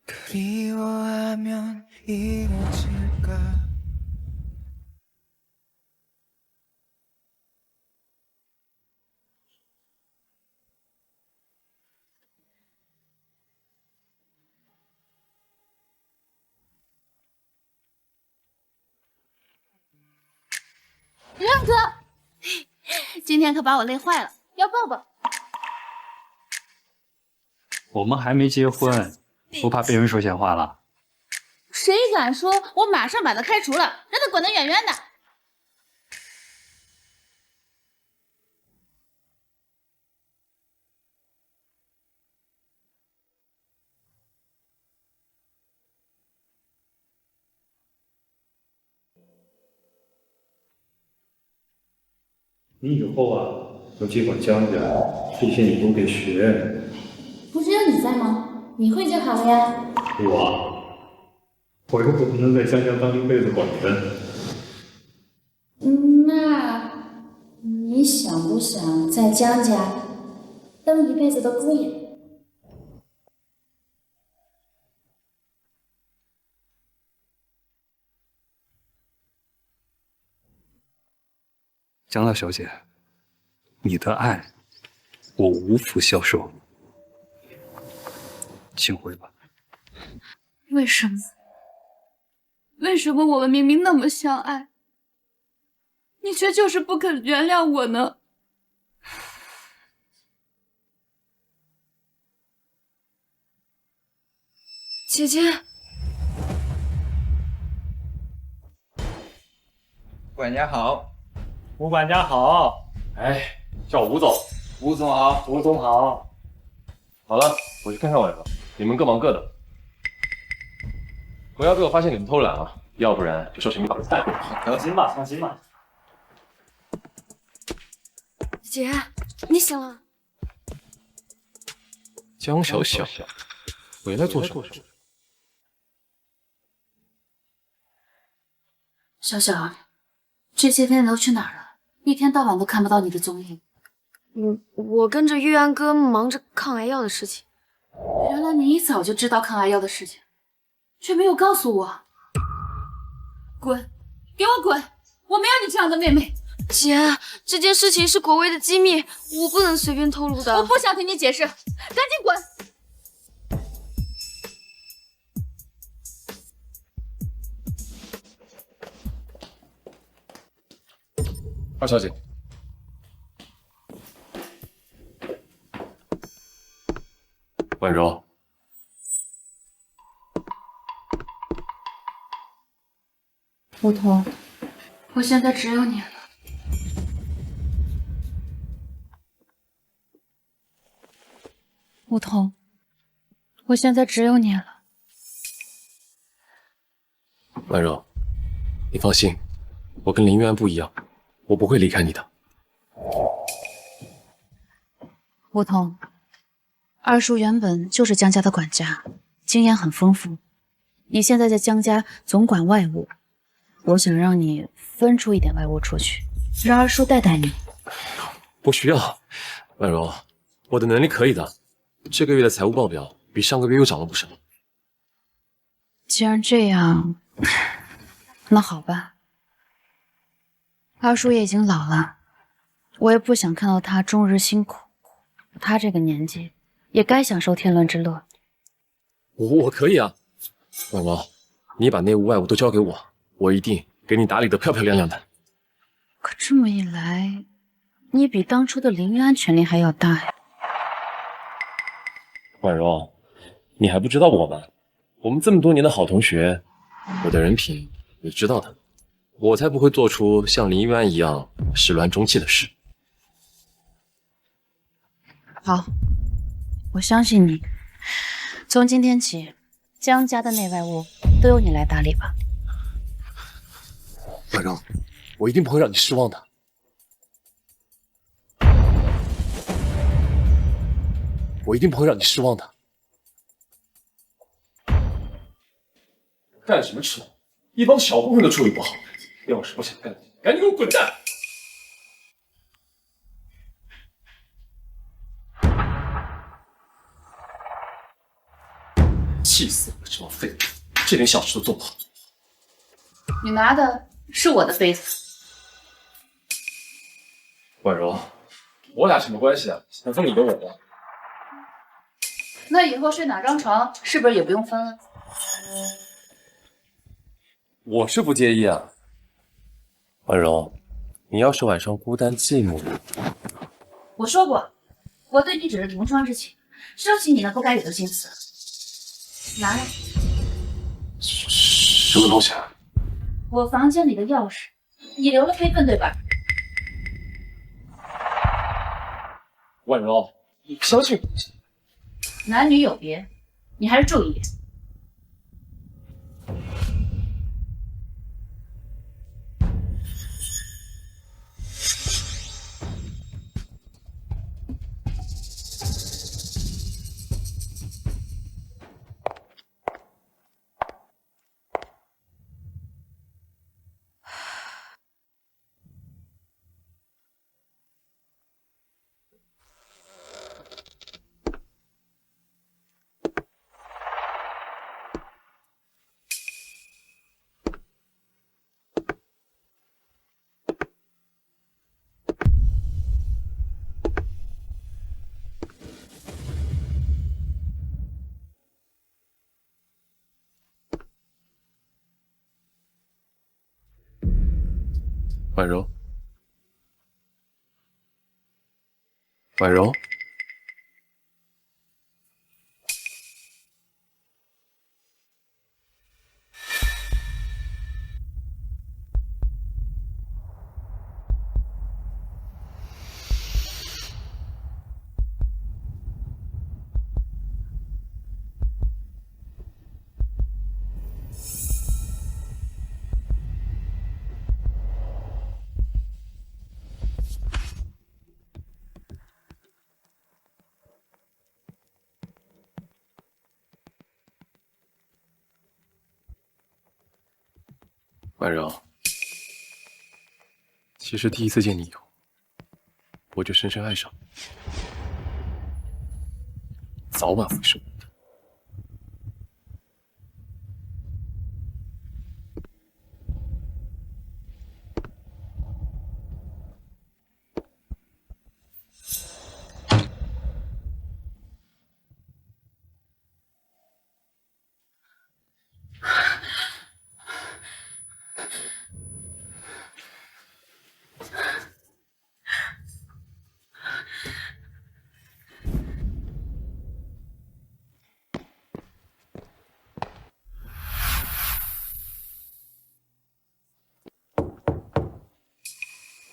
그리워하면 이루어질까亮哥，今天可把我累坏了，要抱抱。我们还没结婚，不怕被人说闲话了？谁敢说，我马上把他开除了，让他滚得远远的。你以后啊，要接管江家，这些你都得学。不是有你在吗？你会就好了呀。我又不可能在江家当一辈子管家。那你想不想在江家当一辈子的姑爷？江大小姐，你的爱，我无福消受，请回吧。为什么？为什么我们明明那么相爱，你却就是不肯原谅我呢？姐姐，管家好。吴管家好。哎，叫吴总。吴总好。吴总好。好了，我去看看晚上，你们各忙各的。不要被我发现你们偷懒啊，要不然就说是你把我带回来。放心吧，放心吧。姐，你醒了？江小小回来做什么？小小，这些天都去哪儿了？一天到晚都看不到你的踪影。我跟着玉安哥忙着抗癌药的事情。原来你一早就知道抗癌药的事情，却没有告诉我。滚！给我滚！我没有你这样的妹妹。姐，这件事情是国威的机密，我不能随便透露的。我不想听你解释，赶紧滚！二小姐，婉柔，梧桐，我现在只有你了。梧桐，我现在只有你了。婉柔，你放心，我跟林玉安不一样，我不会离开你的。梧桐，二叔原本就是江家的管家，经验很丰富。你现在在江家总管外务，我想让你分出一点外务出去，让二叔带带你。不需要，婉柔，我的能力可以的。这个月的财务报表比上个月又涨了不少。既然这样，那好吧。二叔也已经老了，我也不想看到他终日辛苦。他这个年纪，也该享受天伦之乐。我可以啊，婉柔，你把内务外务都交给我，我一定给你打理得漂漂亮亮的。可这么一来，你比当初的林玉安权力还要大呀。婉柔，你还不知道我吗？我们这么多年的好同学，我的人品你知道的，我才不会做出像林玉安一样始乱终弃的事。好，我相信你。从今天起，江家的内外务都由你来打理吧。婉柔，我一定不会让你失望的。我一定不会让你失望的。干什么吃？一帮小混混都处理不好，要是不想干，赶紧给我滚蛋！气死我了，这帮废物，这点小事都做不好。你拿的是我的杯子。婉柔，我俩什么关系啊？想分你的我的？那以后睡哪张床，是不是也不用分了？我是不介意啊。婉柔，你要是晚上孤单寂寞，我说过，我对你只是同窗之情，收起你那不该有的心思。拿来。什么东西啊？我房间里的钥匙，你留了备份对吧？婉柔，你不相信我？男女有别，你还是注意点。婉柔，婉柔，婉柔，其实第一次见你以后，我就深深爱上你，早晚会是我的。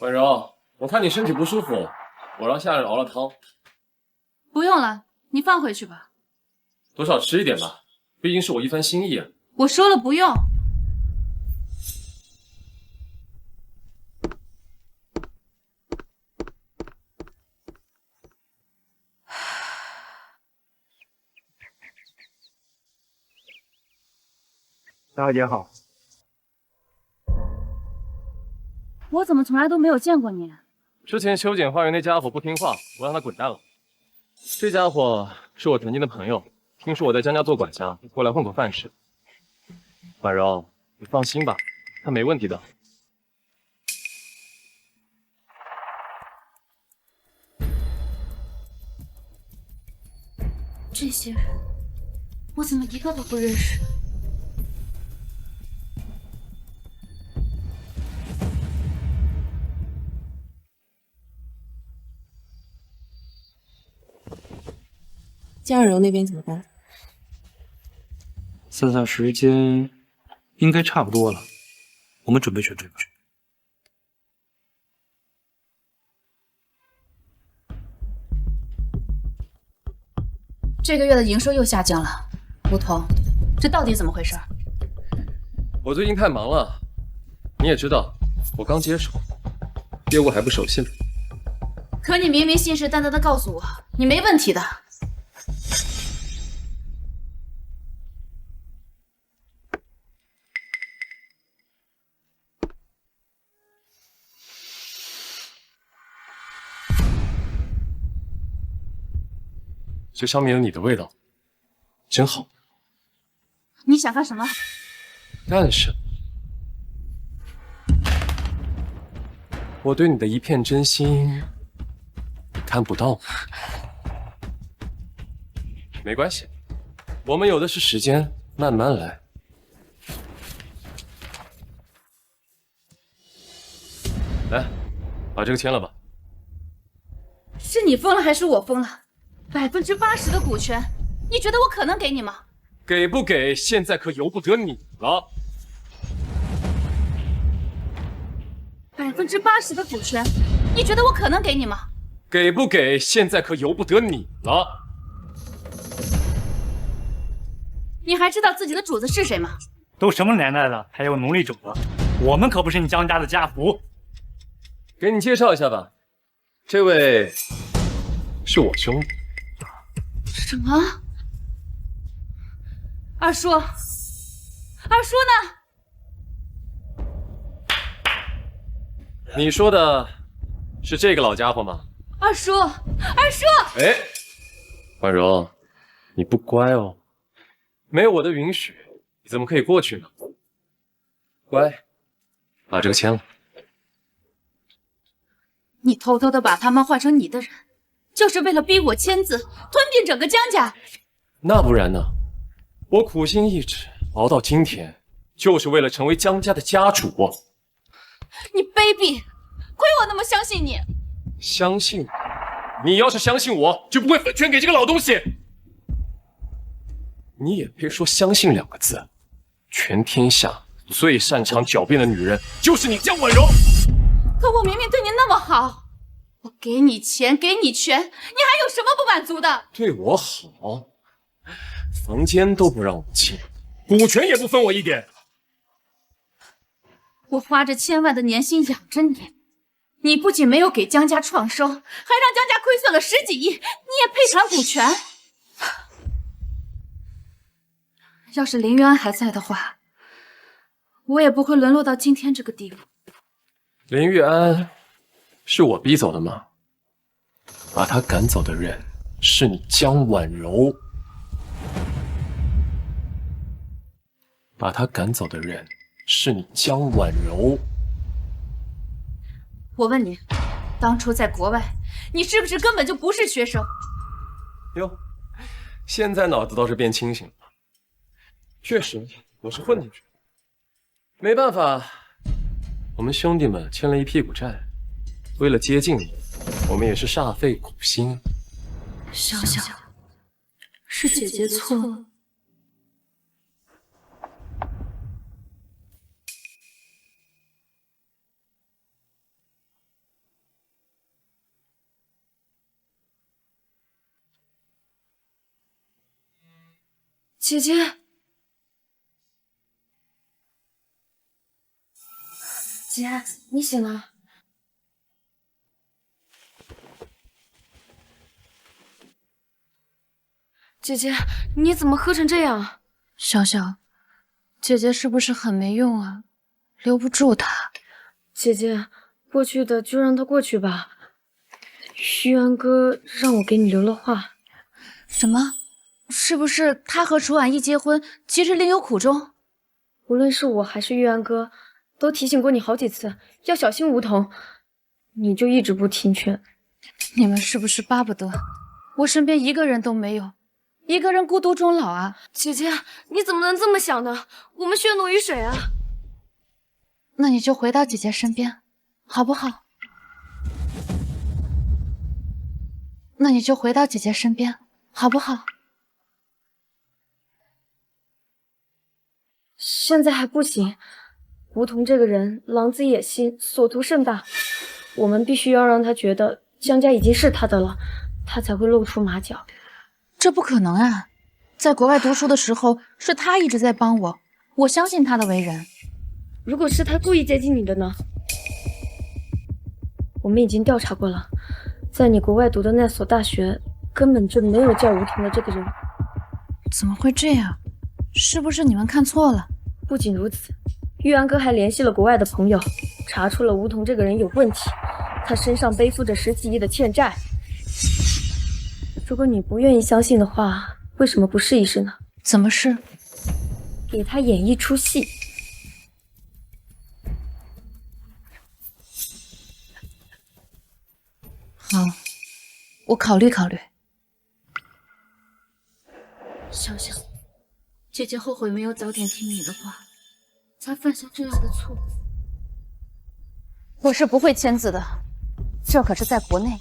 婉柔，我看你身体不舒服，我让下人熬了汤。不用了，你放回去吧。多少吃一点吧，毕竟是我一番心意啊。我说了不用。大姐好。我怎么从来都没有见过你？之前修剪花园那家伙不听话，我让他滚蛋了。这家伙是我曾经的朋友，听说我在江家做管家，过来混口饭吃。婉柔，你放心吧，他没问题的。这些人，我怎么一个都不认识？江婉柔那边怎么办？算算时间，应该差不多了。我们准备选这个。这个月的营收又下降了，吴桐，这到底怎么回事？我最近太忙了，你也知道，我刚接手，业务还不熟悉呢。可你明明信誓旦旦的告诉我，你没问题的。这上面有你的味道，真好。你想干什么？干什么？我对你的一片真心，你看不到。没关系，我们有的是时间，慢慢来。来，把这个签了吧。是你疯了还是我疯了？80%的股权，你觉得我可能给你吗？给不给，现在可由不得你了。80%的股权，你觉得我可能给你吗？给不给，现在可由不得你了。你还知道自己的主子是谁吗？都什么年代了，还有奴隶主了？我们可不是你江家的家仆。给你介绍一下吧，这位是我兄弟。什么？二叔？二叔呢？你说的是这个老家伙吗？二叔，二叔！哎，婉柔，你不乖哦，没有我的允许，你怎么可以过去呢？乖，把这个签了。你偷偷的把他们换成你的人，就是为了逼我签字，吞并整个江家。那不然呢？我苦心一直熬到今天，就是为了成为江家的家主。你卑鄙！亏我那么相信你。相信你？你要是相信我，就不会分权给这个老东西。你也配说相信2个字？全天下最擅长狡辩的女人，就是你江婉柔。可我明明对你那么好，我给你钱，给你权，你还有什么不满足的？对我好，房间都不让我进，股权也不分我一点。我花着千万的年薪养着你，你不仅没有给江家创收，还让江家亏损了10几亿，你也配谈股权？要是林渊还在的话，我也不会沦落到今天这个地步。林玉安是我逼走的吗？把他赶走的人是你江婉柔，把他赶走的人是你江婉柔。我问你，当初在国外，你是不是根本就不是学生？哟，现在脑子倒是变清醒了。确实，我是混进去的，没办法，我们兄弟们欠了一屁股债，为了接近你，我们也是煞费苦心。小小，是姐姐错了。姐姐，姐，你醒了。姐姐，你怎么喝成这样？小小，姐姐是不是很没用啊？留不住她。姐姐，过去的就让它过去吧。玉安哥让我给你留了话。什么？是不是他和楚婉一结婚，其实另有苦衷？无论是我还是玉安哥，都提醒过你好几次，要小心梧桐，你就一直不听劝。你们是不是巴不得我身边一个人都没有，一个人孤独终老啊？姐姐，你怎么能这么想呢？我们血浓于水啊！那你就回到姐姐身边，好不好？那你就回到姐姐身边，好不好？现在还不行，梧桐这个人狼子野心，所图甚大，我们必须要让他觉得江家已经是他的了，他才会露出马脚。这不可能啊！在国外读书的时候，是他一直在帮我，我相信他的为人。如果是他故意接近你的呢？我们已经调查过了，在你国外读的那所大学，根本就没有叫梧桐的这个人。怎么会这样？是不是你们看错了？不仅如此，玉安哥还联系了国外的朋友，查出了梧桐这个人有问题，他身上背负着10几亿的欠债。如果你不愿意相信的话，为什么不试一试呢？怎么试？给他演一出戏。好，我考虑考虑。小小，姐姐后悔没有早点听你的话，才犯下这样的错误。我是不会签字的，这可是在国内，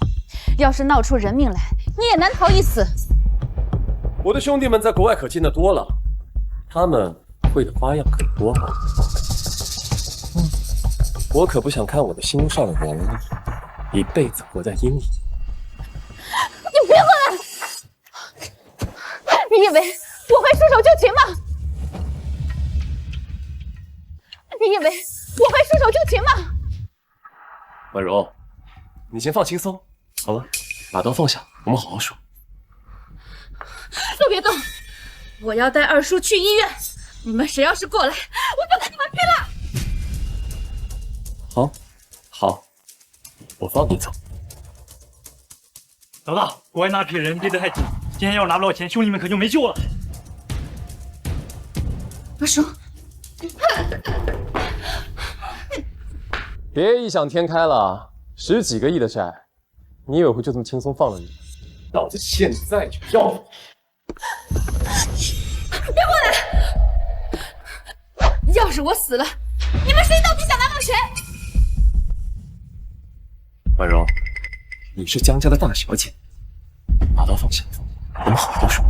要是闹出人命来，你也难逃一死。我的兄弟们在国外可见得多了，他们会的花样可多了。我可不想看我的心上人一辈子活在阴影。你别过来！你以为我会束手就擒吗？你以为我会束手就擒吗？婉柔，你先放轻松，好了，把刀放下，我们好好说。都别动！我要带二叔去医院。你们谁要是过来，我就跟你们拼了！好，好，我放你走。老大，国外那批人逼得太紧，今天要是拿不到钱，兄弟们可就没救了。二叔，别异想天开了，10几个亿的债，你以为会就这么轻松放了你？老子现在就要你！别过来！要是我死了，你们谁到底想拿到钱？婉柔，你是江家的大小姐，把刀放下，我们好好说。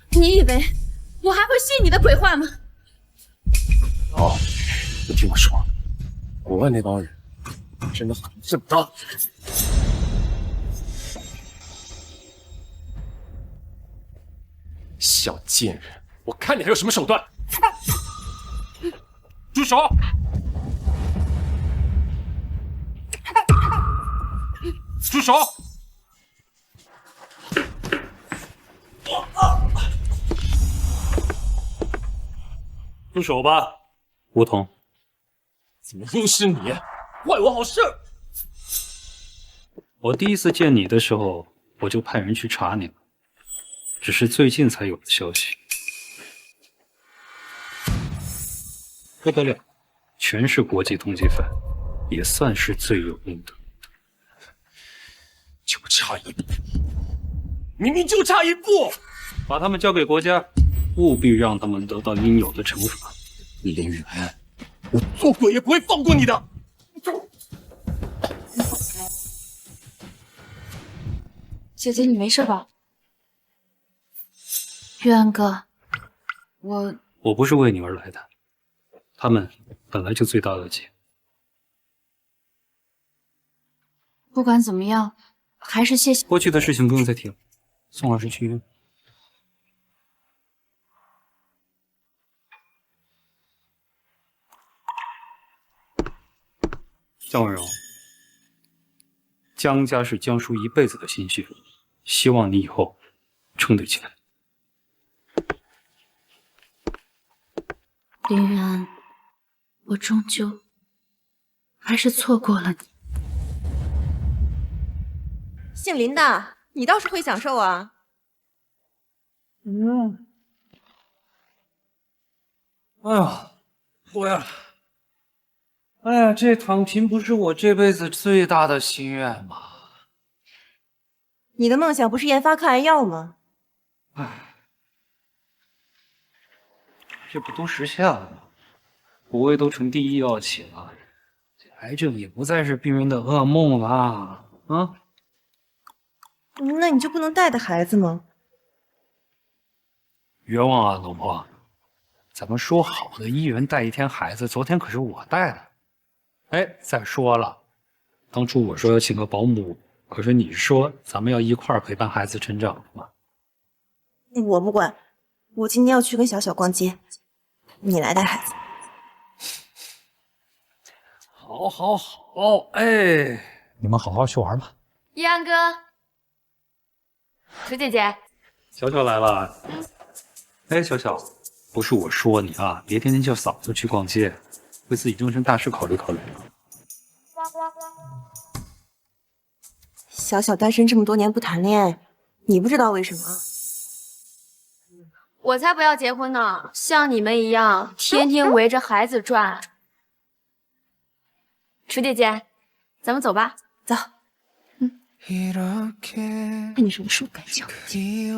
你以为我还会信你的鬼话吗？好，你听我说，国外那帮人真的很这么大。小贱人，我看你还有什么手段！住手！住手！住手吧，梧桐，怎么又是你，坏我好事？我第一次见你的时候，我就派人去查你了，只是最近才有的消息。不得了，全是国际通缉犯，也算是罪有应得。就差一步，明明就差一步！把他们交给国家，务必让他们得到应有的惩罚。林远，我做鬼也不会放过你的！姐姐，你没事吧？玉安哥，我不是为你而来的，他们本来就罪大恶极。不管怎么样，还是谢谢。过去的事情不用再提了，宋老师去医院。江婉柔，江家是江叔一辈子的心血，希望你以后撑得起来。林云安，我终究还是错过了你。姓林的，你倒是会享受啊！哎呀，我呀，哎呀，这躺平不是我这辈子最大的心愿吗？你的梦想不是研发抗癌药吗？哎，这不都实现了吗？国卫都成第一药企了，这癌症也不再是病人的噩梦了啊！那你就不能带带孩子吗？冤枉啊，老婆！咱们说好的1人带1天孩子，昨天可是我带的。哎，再说了，当初我说要请个保姆，可是你说咱们要一块儿陪伴孩子成长嘛。我不管，我今天要去跟小小逛街，你来带孩子。好，好，好，哎，你们好好去玩吧。一安哥，楚姐姐，小小来了。哎，小小，不是我说你啊，别天天叫嫂子去逛街，为自己终身大事考虑考虑。小小单身这么多年不谈恋爱，你不知道为什么？我才不要结婚呢！像你们一样，天天围着孩子转。楚姐姐，咱们走吧，走。看你什么时候敢叫姐。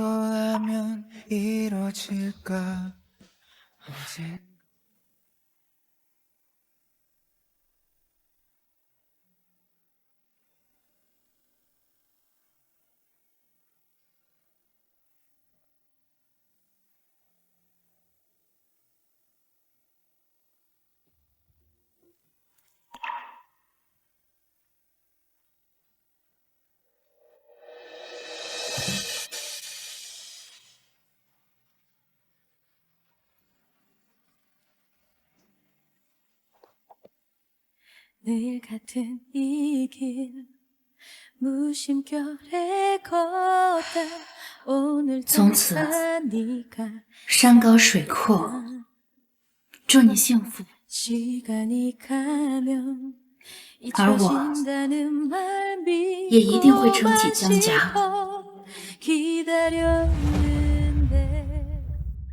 从此山高水阔，祝你幸福。而我也一定会撑起江家。